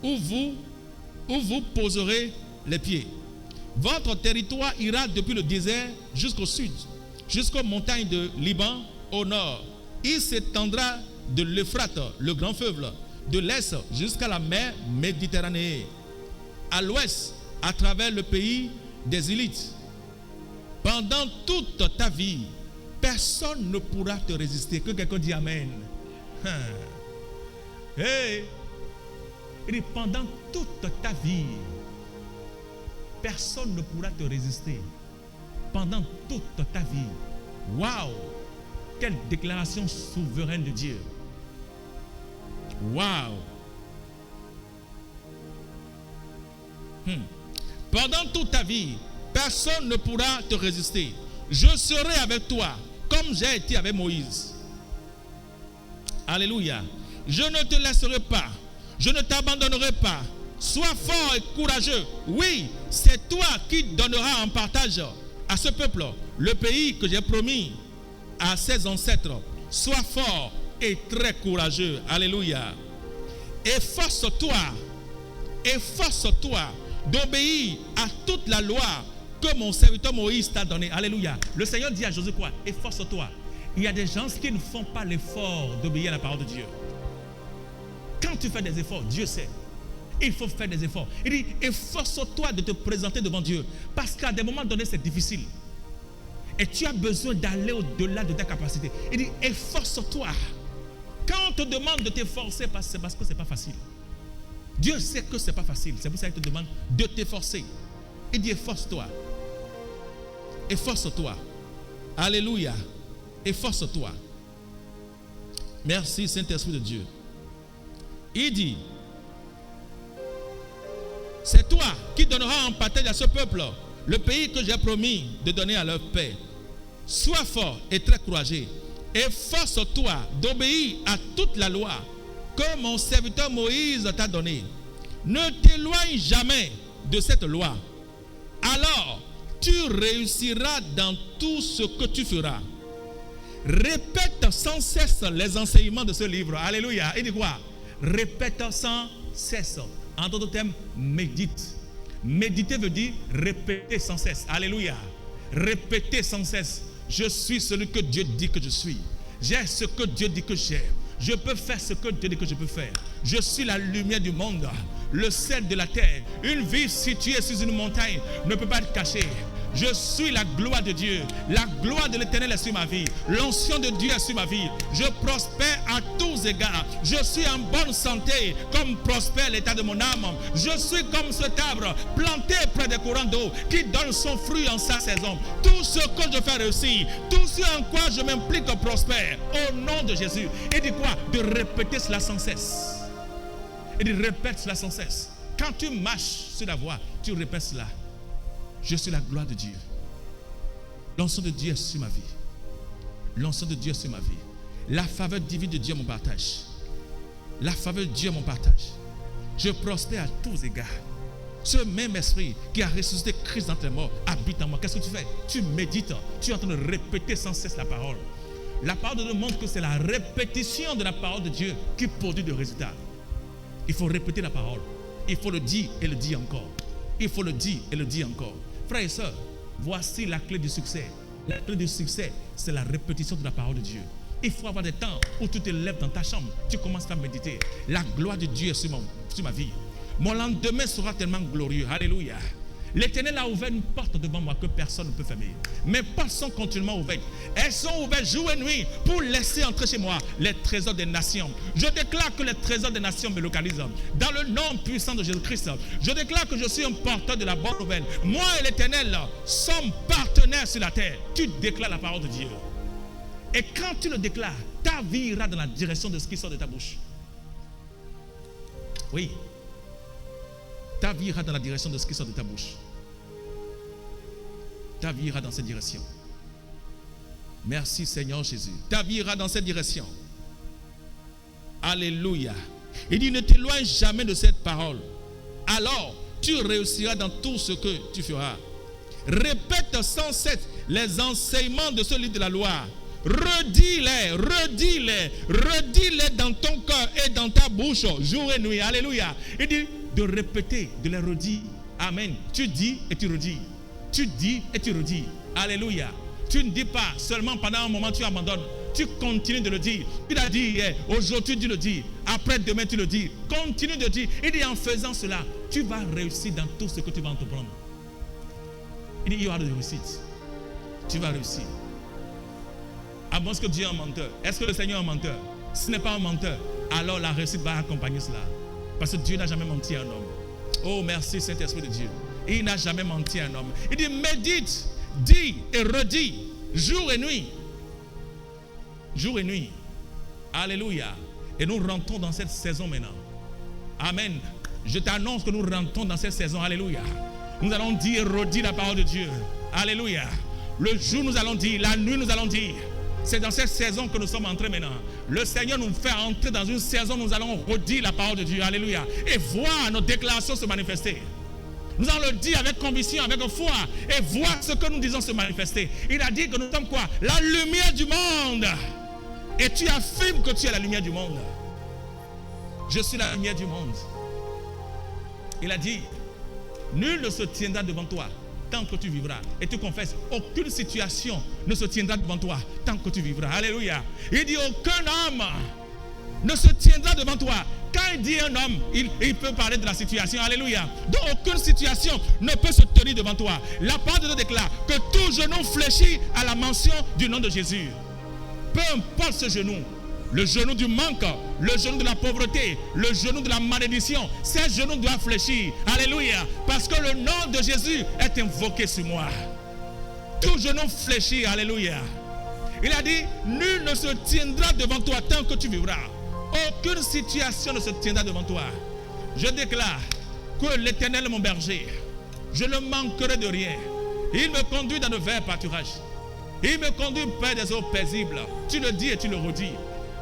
où vous poserez les pieds. Votre territoire ira depuis le désert jusqu'au sud, jusqu'aux montagnes de Liban au nord. Il s'étendra de l'Euphrate, le grand fleuve, de l'est jusqu'à la mer Méditerranée. À l'ouest, à travers le pays des Élites. Pendant toute ta vie, personne ne pourra te résister. Que quelqu'un dise Amen. Hey. Et pendant toute ta vie, personne ne pourra te résister. Pendant toute ta vie. Waouh! Quelle déclaration souveraine de Dieu. Waouh! Pendant toute ta vie, personne ne pourra te résister. Je serai avec toi, comme j'ai été avec Moïse. Alléluia. Je ne te laisserai pas. Je ne t'abandonnerai pas. Sois fort et courageux. Oui, c'est toi qui donneras en partage à ce peuple le pays que j'ai promis à ses ancêtres. Sois fort et très courageux. Alléluia. Efforce-toi d'obéir à toute la loi que mon serviteur Moïse t'a donnée. Alléluia. Le Seigneur dit à Josué quoi? Efforce-toi. Il y a des gens qui ne font pas l'effort d'obéir à la parole de Dieu. Quand tu fais des efforts, Dieu sait. Il faut faire des efforts. Il dit, efforce-toi de te présenter devant Dieu. Parce qu'à des moments donnés, c'est difficile. Et tu as besoin d'aller au-delà de ta capacité. Il dit, efforce-toi. Quand on te demande de t'efforcer, c'est parce que ce n'est pas facile. Dieu sait que ce n'est pas facile. C'est pour ça qu'il te demande de t'efforcer. Il dit, efforce-toi. Efforce-toi. Alléluia. Efforce-toi. Merci Saint-Esprit de Dieu. Il dit, c'est toi qui donneras en partage à ce peuple le pays que j'ai promis de donner à leur père. Sois fort et très courageux. Efforce-toi d'obéir à toute la loi que mon serviteur Moïse t'a donnée. Ne t'éloigne jamais de cette loi. Alors, tu réussiras dans tout ce que tu feras. Répète sans cesse les enseignements de ce livre. Alléluia. Il dit quoi? Répète sans cesse. En d'autres termes, médite. Méditer veut dire répéter sans cesse. Alléluia. Répéter sans cesse. Je suis celui que Dieu dit que je suis. J'ai ce que Dieu dit que j'ai. Je peux faire ce que Dieu dit que je peux faire. Je suis la lumière du monde, le sel de la terre. Une ville située sur une montagne ne peut pas être cachée. Je suis la gloire de Dieu. La gloire de l'Éternel est sur ma vie. L'onction de Dieu est sur ma vie. Je prospère à tous égards. Je suis en bonne santé, comme prospère l'état de mon âme. Je suis comme cet arbre planté près des courants d'eau qui donne son fruit en sa saison. Tout ce que je fais réussir, tout ce en quoi je m'implique prospère. Au nom de Jésus. Il dit quoi? De répéter cela sans cesse. Il dit répète cela sans cesse. Quand tu marches sur la voie, tu répètes cela. Je suis la gloire de Dieu. L'onction de Dieu est sur ma vie. L'onction de Dieu est sur ma vie. La faveur divine de Dieu est mon partage. La faveur de Dieu est mon partage. Je prospère à tous égards. Ce même esprit qui a ressuscité Christ d'entre les morts habite en moi. Qu'est-ce que tu fais? Tu médites. Tu es en train de répéter sans cesse la parole. La parole de Dieu montre que c'est la répétition de la parole de Dieu qui produit des résultats. Il faut répéter la parole. Il faut le dire et le dire encore. Il faut le dire et le dire encore. Frères et sœurs, voici la clé du succès. La clé du succès, c'est la répétition de la parole de Dieu. Il faut avoir des temps où tu te lèves dans ta chambre, tu commences à méditer. La gloire de Dieu est sur ma vie. Mon lendemain sera tellement glorieux. Alléluia. L'Éternel a ouvert une porte devant moi que personne ne peut fermer. Mes portes sont continuellement ouvertes. Elles sont ouvertes jour et nuit pour laisser entrer chez moi les trésors des nations. Je déclare que les trésors des nations me localisent. Dans le nom puissant de Jésus-Christ, je déclare que je suis un porteur de la bonne nouvelle. Moi et l'Éternel sommes partenaires sur la terre. Tu déclares la parole de Dieu. Et quand tu le déclares, ta vie ira dans la direction de ce qui sort de ta bouche. Oui. Ta vie ira dans la direction de ce qui sort de ta bouche. Ta vie ira dans cette direction. Merci Seigneur Jésus. Ta vie ira dans cette direction. Alléluia. Il dit, ne t'éloigne jamais de cette parole. Alors, tu réussiras dans tout ce que tu feras. Répète sans cesse les enseignements de ce livre de la loi. Redis-les dans ton cœur et dans ta bouche, jour et nuit. Alléluia. Il dit de répéter, de les redire. Amen. Tu dis et tu redis. Tu dis et tu redis. Alléluia. Tu ne dis pas seulement pendant un moment tu abandonnes. Tu continues de le dire. Tu l'as dit hier, aujourd'hui tu le dis. Après demain tu le dis. Continue de dire. Il dit en faisant cela, tu vas réussir dans tout ce que tu vas entreprendre. Il dit il y aura de réussite. Tu vas réussir. Ah bon, est-ce que Dieu est un menteur? Est-ce que le Seigneur est un menteur? Si ce n'est pas un menteur, alors la réussite va accompagner cela. Parce que Dieu n'a jamais menti à un homme. Oh merci Saint-Esprit de Dieu. Il n'a jamais menti à un homme. Il dit médite, dis et redis, jour et nuit. Jour et nuit. Alléluia. Et nous rentrons dans cette saison maintenant. Amen. Je t'annonce que nous rentrons dans cette saison. Alléluia. Nous allons dire et redire la parole de Dieu. Alléluia. Le jour nous allons dire, la nuit nous allons dire. C'est dans cette saison que nous sommes entrés maintenant. Le Seigneur nous fait entrer dans une saison où nous allons redire la parole de Dieu. Alléluia. Et voir nos déclarations se manifester. Nous allons le dire avec conviction, avec foi. Et voir ce que nous disons se manifester. Il a dit que nous sommes quoi? La lumière du monde. Et tu affirmes que tu es la lumière du monde. Je suis la lumière du monde. Il a dit, nul ne se tiendra devant toi tant que tu vivras. Et tu confesses, aucune situation ne se tiendra devant toi tant que tu vivras. Alléluia. Il dit, aucun homme ne se tiendra devant toi. Quand il dit un homme, il peut parler de la situation. Alléluia. Donc aucune situation ne peut se tenir devant toi. La parole de Dieu déclare que tout genou fléchit à la mention du nom de Jésus. Peu importe ce genou. Le genou du manque, le genou de la pauvreté, le genou de la malédiction, ces genoux doivent fléchir. Alléluia. Parce que le nom de Jésus est invoqué sur moi. Tout genou fléchit. Alléluia. Il a dit, nul ne se tiendra devant toi tant que tu vivras. Aucune situation ne se tiendra devant toi. Je déclare que l'Éternel est mon berger. Je ne manquerai de rien. Il me conduit dans de verts pâturages. Il me conduit près des eaux paisibles. Tu le dis et tu le redis.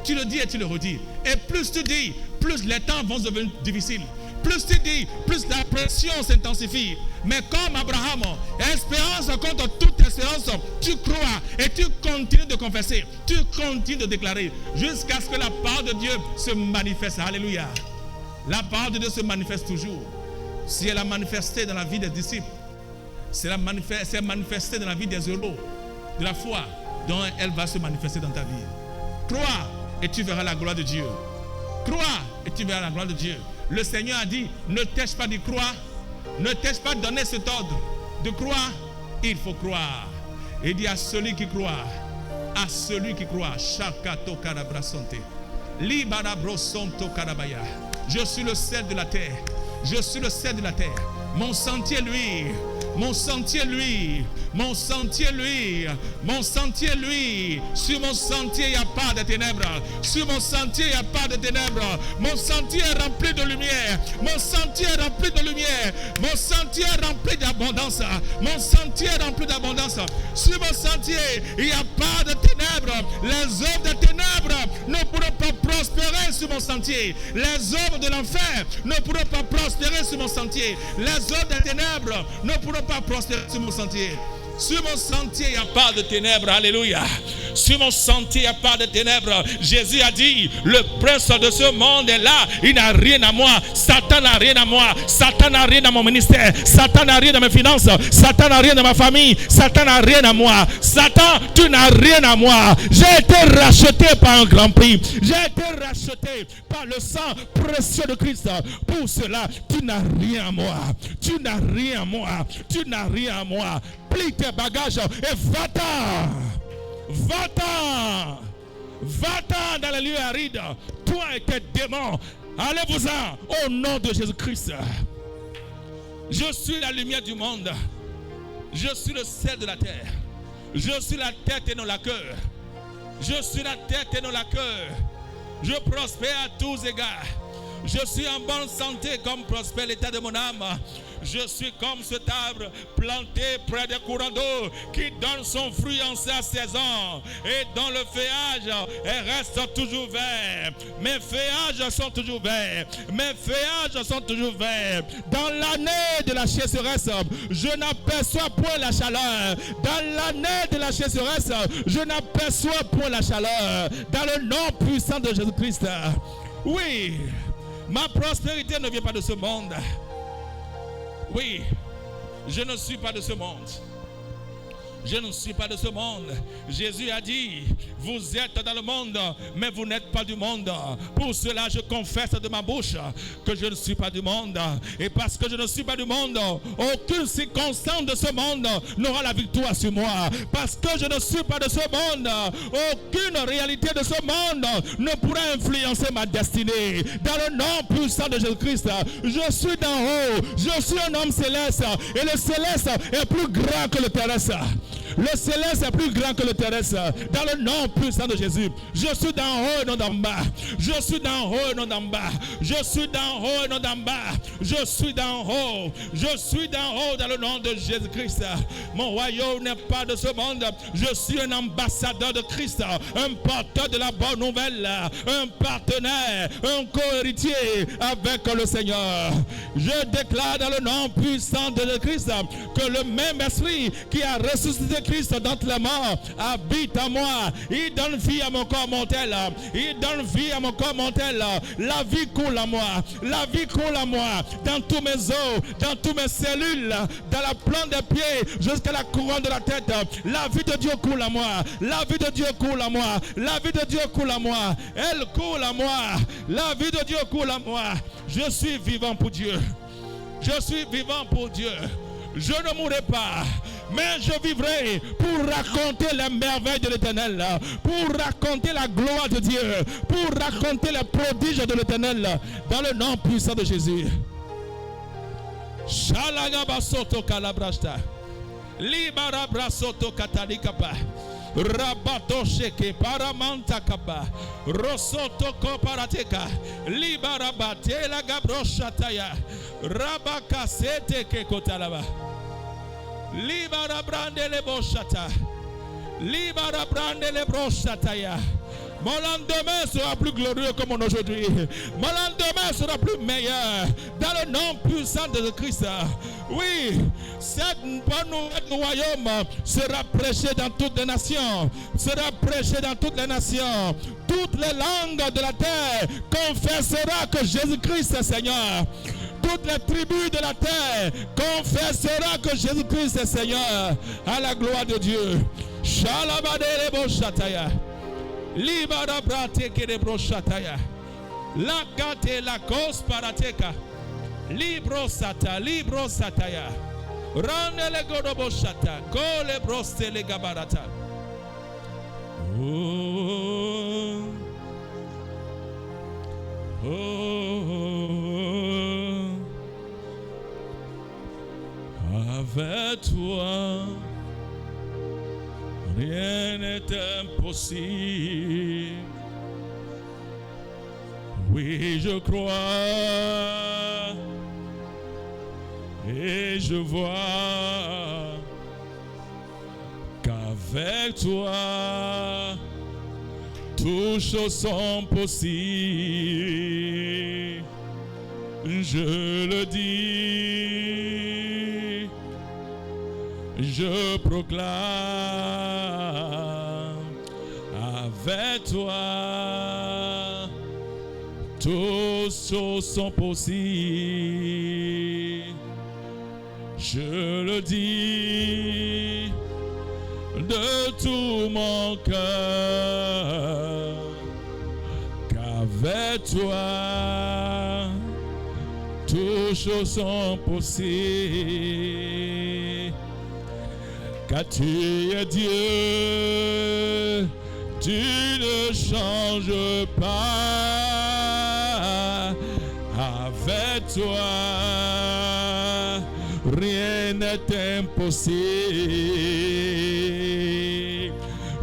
Tu le dis et tu le redis. Et plus tu dis, plus les temps vont devenir difficiles. Plus tu dis, plus la pression s'intensifie. Mais comme Abraham, espérance contre toute espérance, tu crois et tu continues de confesser. Tu continues de déclarer jusqu'à ce que la parole de Dieu se manifeste. Alléluia. La parole de Dieu se manifeste toujours. Si elle a manifesté dans la vie des disciples, si elle a manifesté dans la vie des héros de la foi, donc elle va se manifester dans ta vie. Crois et tu verras la gloire de Dieu. Crois et tu verras la gloire de Dieu. Le Seigneur a dit, ne t'ai-je pas dit croire? Ne t'ai-je pas donné cet ordre de croire? Il faut croire. Et il dit à celui qui croit, à celui qui croit, Shakato Karabrasonte, Libarabrosonto Karabaya. Je suis le sel de la terre. Je suis le sel de la terre. Mon sentier, lui. Mon sentier, lui. Mon sentier, lui. Mon sentier, lui. Sur mon sentier, il n'y a pas de ténèbres. Sur mon sentier, il n'y a pas de ténèbres. Mon sentier est rempli de lumière. Mon sentier est rempli de lumière. Mon sentier est rempli d'abondance. Mon sentier est rempli d'abondance. Sur mon sentier, il n'y a pas de ténèbres. Les œuvres des ténèbres ne pourront pas prospérer sur mon sentier. Les œuvres de l'enfer ne pourront pas prospérer sur mon sentier. Les œuvres des ténèbres ne pourront pas prospérer sur mon sentier. Sur mon sentier, il n'y a pas de ténèbres. Alléluia. Sur mon sentier, il n'y a pas de ténèbres. Jésus a dit, le prince de ce monde est là. Il n'a rien à moi. Satan n'a rien à moi. Satan n'a rien à mon ministère. Satan n'a rien dans mes finances. Satan n'a rien dans ma famille. Satan n'a rien à moi. Satan, tu n'as rien à moi. J'ai été racheté par un grand prix. J'ai été racheté par le sang précieux de Christ. Pour cela, tu n'as rien à moi. Tu n'as rien à moi. Tu n'as rien à moi. Plie tes bagages et va-t'en. Va-t'en. Va-t'en dans les lieux arides. Toi et tes démons. Allez-vous-en au nom de Jésus-Christ. Je suis la lumière du monde. Je suis le sel de la terre. Je suis la tête et non la queue. Je suis la tête et non la queue. Je prospère à tous égards. Je suis en bonne santé comme prospère l'état de mon âme. Je suis comme cet arbre planté près des courants d'eau qui donne son fruit en sa saison et dont le feuillage reste toujours vert. Mes feuillages sont toujours verts. Mes feuillages sont toujours verts. Dans l'année de la sécheresse, je n'aperçois point la chaleur. Dans l'année de la sécheresse, je n'aperçois point la chaleur. Dans le nom puissant de Jésus-Christ. Oui, ma prospérité ne vient pas de ce monde. Oui, je ne suis pas de ce monde. Je ne suis pas de ce monde. Jésus a dit, vous êtes dans le monde, mais vous n'êtes pas du monde. Pour cela, je confesse de ma bouche que je ne suis pas du monde. Et parce que je ne suis pas du monde, aucune circonstance de ce monde n'aura la victoire sur moi. Parce que je ne suis pas de ce monde, aucune réalité de ce monde ne pourra influencer ma destinée. Dans le nom puissant de Jésus-Christ, je suis d'en haut. Je suis un homme céleste. Et le céleste est plus grand que le terrestre. Le céleste est plus grand que le terrestre. Dans le nom puissant de Jésus, je suis d'en haut et non d'en bas. Je suis d'en haut et non d'en bas. Je suis d'en haut et non d'en bas. Je suis d'en haut. Je suis d'en haut dans le nom de Jésus-Christ. Mon royaume n'est pas de ce monde. Je suis un ambassadeur de Christ, un porteur de la bonne nouvelle, un partenaire, un co-héritier avec le Seigneur. Je déclare dans le nom puissant de Jésus-Christ que le même esprit qui a ressuscité Christ d'entre les morts habite en moi. Il donne vie à mon corps mortel. Il donne vie à mon corps mortel. La vie coule à moi. La vie coule à moi. Dans tous mes os, dans toutes mes cellules, dans la plante des pieds jusqu'à la couronne de la tête. La vie de Dieu coule à moi. La vie de Dieu coule à moi. La vie de Dieu coule à moi. Elle coule à moi. La vie de Dieu coule à moi. Je suis vivant pour Dieu. Je suis vivant pour Dieu. Je ne mourrai pas, mais je vivrai pour raconter les merveilles de l'Éternel, pour raconter la gloire de Dieu, pour raconter les prodiges de l'Éternel, dans le nom puissant de Jésus. Shalagabasoto kalabrasta, libarabrasoto katalikapa, rabato sheke paramanta kaba, rosoto koparateka, libarabate la gabroshataya, rabakasete ke kotalaba. Libara brande le boshata. Libara brande le broshataya. Mon lendemain sera plus glorieux que mon aujourd'hui. Mon lendemain sera plus meilleur. Dans le nom puissant de Christ. Oui, cette bonne nouvelle du royaume sera prêchée dans toutes les nations. Sera prêchée dans toutes les nations. Toutes les langues de la terre confesseront que Jésus-Christ est Seigneur. Toutes les tribus de la terre confesseront que Jésus-Christ est Seigneur. À la gloire de Dieu. Shalabadele boshataya. Libara brate kere broshataya. La gate la kos parateka. Libro sata, libro sataya. Rane le godobo shata. Kole broste le gabarata. Oh. Oh. Avec toi, rien n'est impossible. Oui, je crois et je vois qu'avec toi, toutes choses sont possibles. Je le dis, je proclame, avec toi, toutes choses sont possibles. Je le dis de tout mon cœur, qu'avec toi, toutes choses sont possibles. Car tu es Dieu, tu ne changes pas. Avec toi, rien n'est impossible.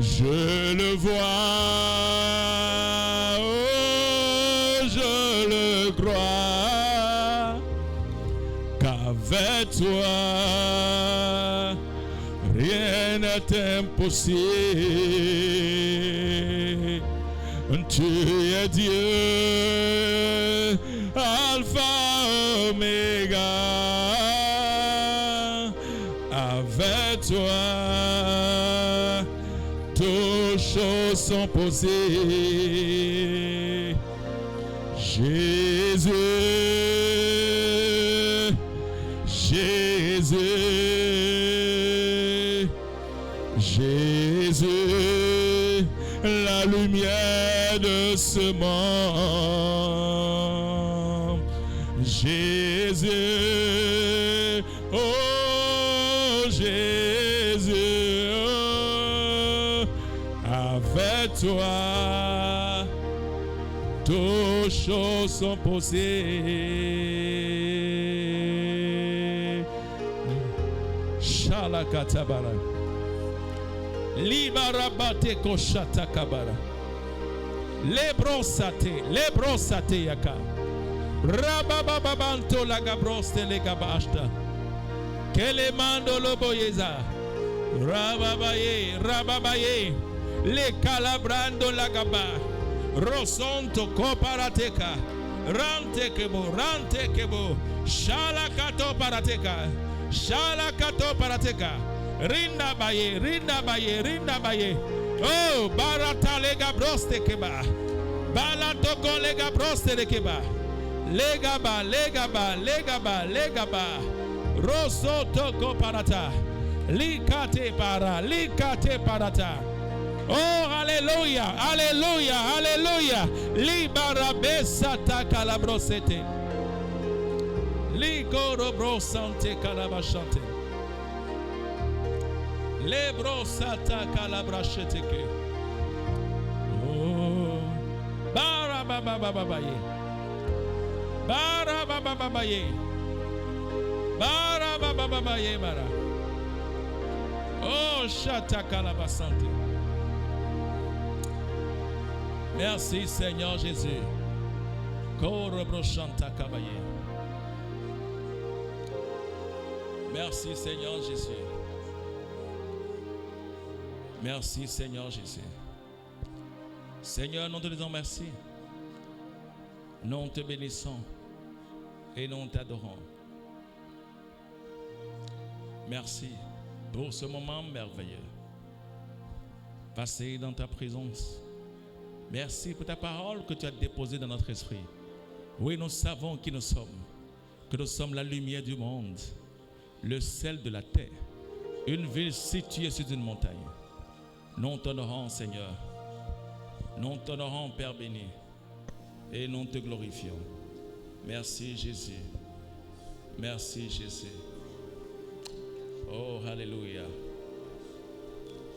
Je le vois, oh, je le je crois qu'avec toi, rien n'est impossible. Tu es Dieu, Alpha, Oméga. Avec toi, toutes choses sont possibles. Jésus, Jésus, Jésus, la lumière de ce monde. Jésus, oh Jésus, oh, avec toi, toutes choses sont possibles. Shalakatabara. Libarabate koshata kabara. Lebrosate yaka. Rabababanto la gabroste le gabashta. Kelemando loboyeza. Rababaye. Le calabrando la gaba. Rosonto koparateka. Rante kebo. Shalakato parateka. Rinda baye. Oh, barata lega broste keba. Balatoko lega broste de keba. Legaba. Rosso toko parata. Likate parata. Oh, alléluia. Libarabesa ta calabrosete. Likoro brosante calabashante. Lebrosata calabracheteke. Oh, barabababaye. Bara. Oh, chata calabasante. Merci Seigneur Jésus. Korobrochanta kabaye. Merci Seigneur Jésus. Merci Seigneur Jésus. Seigneur, nous te disons merci. Nous te bénissons et nous t'adorons. Merci pour ce moment merveilleux passé dans ta présence. Merci pour ta parole que tu as déposée dans notre esprit. Oui, nous savons qui nous sommes, que nous sommes la lumière du monde, le sel de la terre, une ville située sur une montagne. Nous t'honorons, Seigneur. Nous t'honorons, Père béni, et nous te glorifions. Merci, Jésus. Merci, Jésus. Oh, alléluia.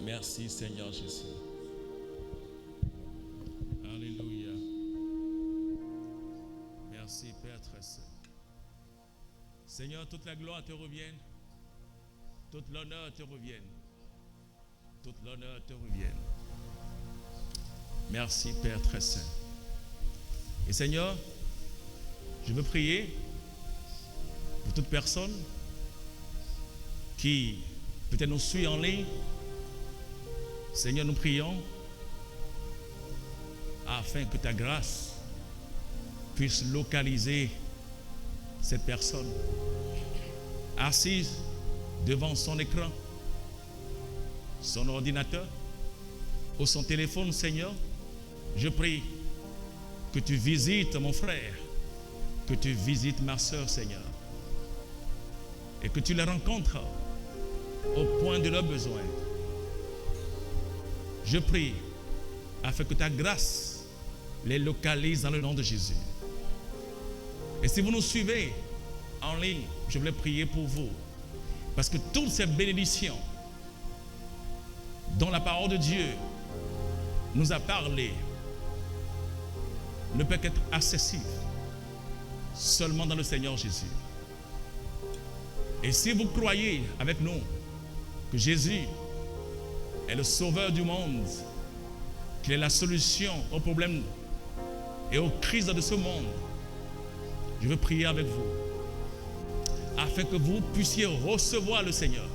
Merci, Seigneur Jésus. Alléluia. Merci, Père très saint. Seigneur, toute la gloire te revienne. Toute l'honneur te revienne. Toute l'honneur te revienne. Merci, Père très saint. Et Seigneur, je veux prier pour toute personne qui peut-être nous suit en ligne. Seigneur, nous prions afin que ta grâce puisse localiser cette personne assise devant son écran, son ordinateur ou son téléphone. Seigneur, je prie que tu visites mon frère, que tu visites ma soeur, Seigneur, et que tu les rencontres au point de leurs besoins. Je prie afin que ta grâce les localise dans le nom de Jésus. Et si vous nous suivez en ligne, je voulais prier pour vous, parce que toutes ces bénédictions dont la parole de Dieu nous a parlé ne peut qu'être accessible seulement dans le Seigneur Jésus. Et si vous croyez avec nous que Jésus est le sauveur du monde, qu'il est la solution aux problèmes et aux crises de ce monde, je veux prier avec vous afin que vous puissiez recevoir le Seigneur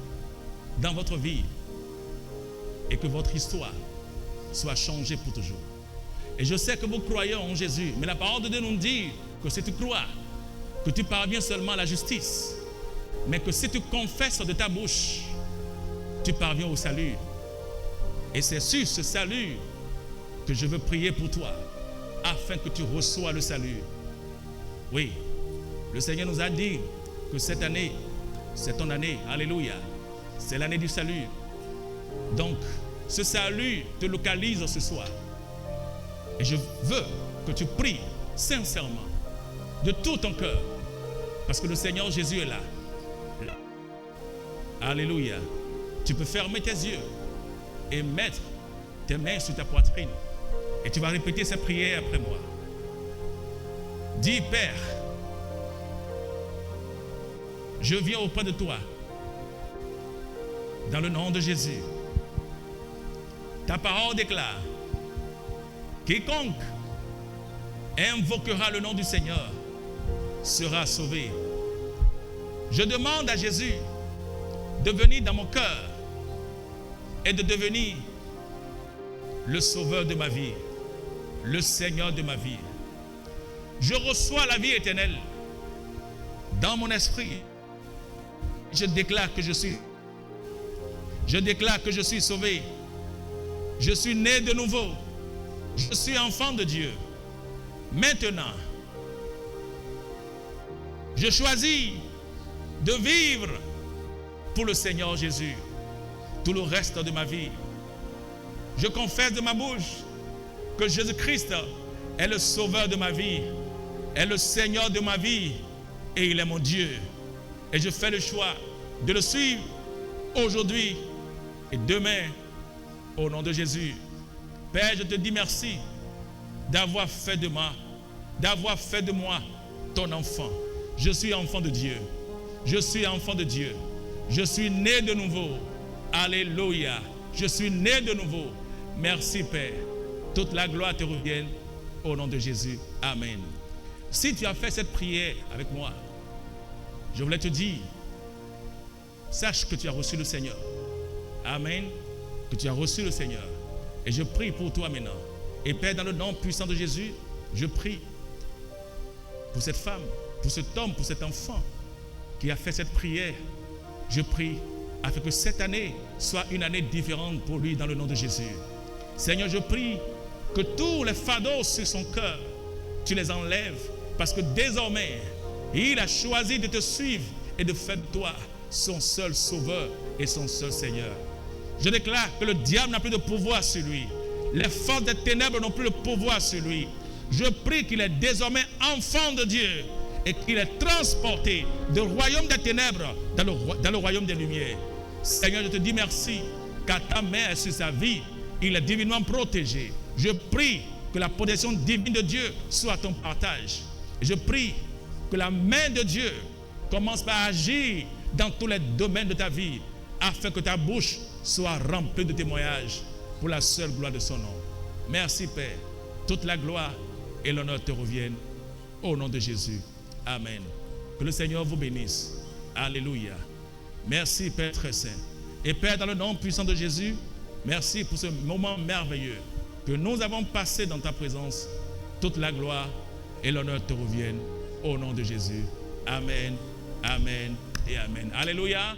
dans votre vie et que votre histoire soit changée pour toujours. Et je sais que vous croyez en Jésus, mais la parole de Dieu nous dit que si tu crois, que tu parviens seulement à la justice, mais que si tu confesses de ta bouche, tu parviens au salut. Et c'est sur ce salut que je veux prier pour toi, afin que tu reçoives le salut. Oui, le Seigneur nous a dit que cette année, c'est ton année. Alléluia. C'est l'année du salut. Donc, ce salut te localise ce soir. Et je veux que tu pries sincèrement, de tout ton cœur, parce que le Seigneur Jésus est là. Alléluia. Tu peux fermer tes yeux et mettre tes mains sur ta poitrine. Et tu vas répéter cette prière après moi. Dis, Père, je viens auprès de toi, dans le nom de Jésus. Ta parole déclare, quiconque invoquera le nom du Seigneur sera sauvé. Je demande à Jésus de venir dans mon cœur et de devenir le sauveur de ma vie, le Seigneur de ma vie. Je reçois la vie éternelle dans mon esprit. Je déclare que je suis sauvé. Je suis né de nouveau. Je suis enfant de Dieu. Maintenant, je choisis de vivre pour le Seigneur Jésus tout le reste de ma vie. Je confesse de ma bouche que Jésus-Christ est le sauveur de ma vie, est le Seigneur de ma vie et il est mon Dieu. Et je fais le choix de le suivre aujourd'hui et demain au nom de Jésus. Père, je te dis merci d'avoir fait de moi ton enfant. Je suis enfant de Dieu. Je suis enfant de Dieu. Je suis né de nouveau. Alléluia. Je suis né de nouveau. Merci Père. Toute la gloire te revienne au nom de Jésus. Amen. Si tu as fait cette prière avec moi, je voulais te dire, sache que tu as reçu le Seigneur. Amen. Que tu as reçu le Seigneur. Et je prie pour toi maintenant. Et Père, dans le nom puissant de Jésus, je prie pour cette femme, pour cet homme, pour cet enfant qui a fait cette prière. Je prie afin que cette année soit une année différente pour lui dans le nom de Jésus. Seigneur, je prie que tous les fardeaux sur son cœur, tu les enlèves parce que désormais, il a choisi de te suivre et de faire de toi son seul sauveur et son seul Seigneur. Je déclare que le diable n'a plus de pouvoir sur lui. Les forces des ténèbres n'ont plus de pouvoir sur lui. Je prie qu'il est désormais enfant de Dieu et qu'il est transporté du royaume des ténèbres dans le royaume des lumières. Seigneur, je te dis merci car ta main est sur sa vie. Il est divinement protégé. Je prie que la protection divine de Dieu soit ton partage. Je prie que la main de Dieu commence par agir dans tous les domaines de ta vie afin que ta bouche soit remplie de témoignages pour la seule gloire de son nom. Merci Père. Toute la gloire et l'honneur te reviennent au nom de Jésus. Amen. Que le Seigneur vous bénisse. Alléluia. Merci Père très saint. Et Père, dans le nom puissant de Jésus, merci pour ce moment merveilleux que nous avons passé dans ta présence. Toute la gloire et l'honneur te reviennent au nom de Jésus. Amen, amen et amen. Alléluia.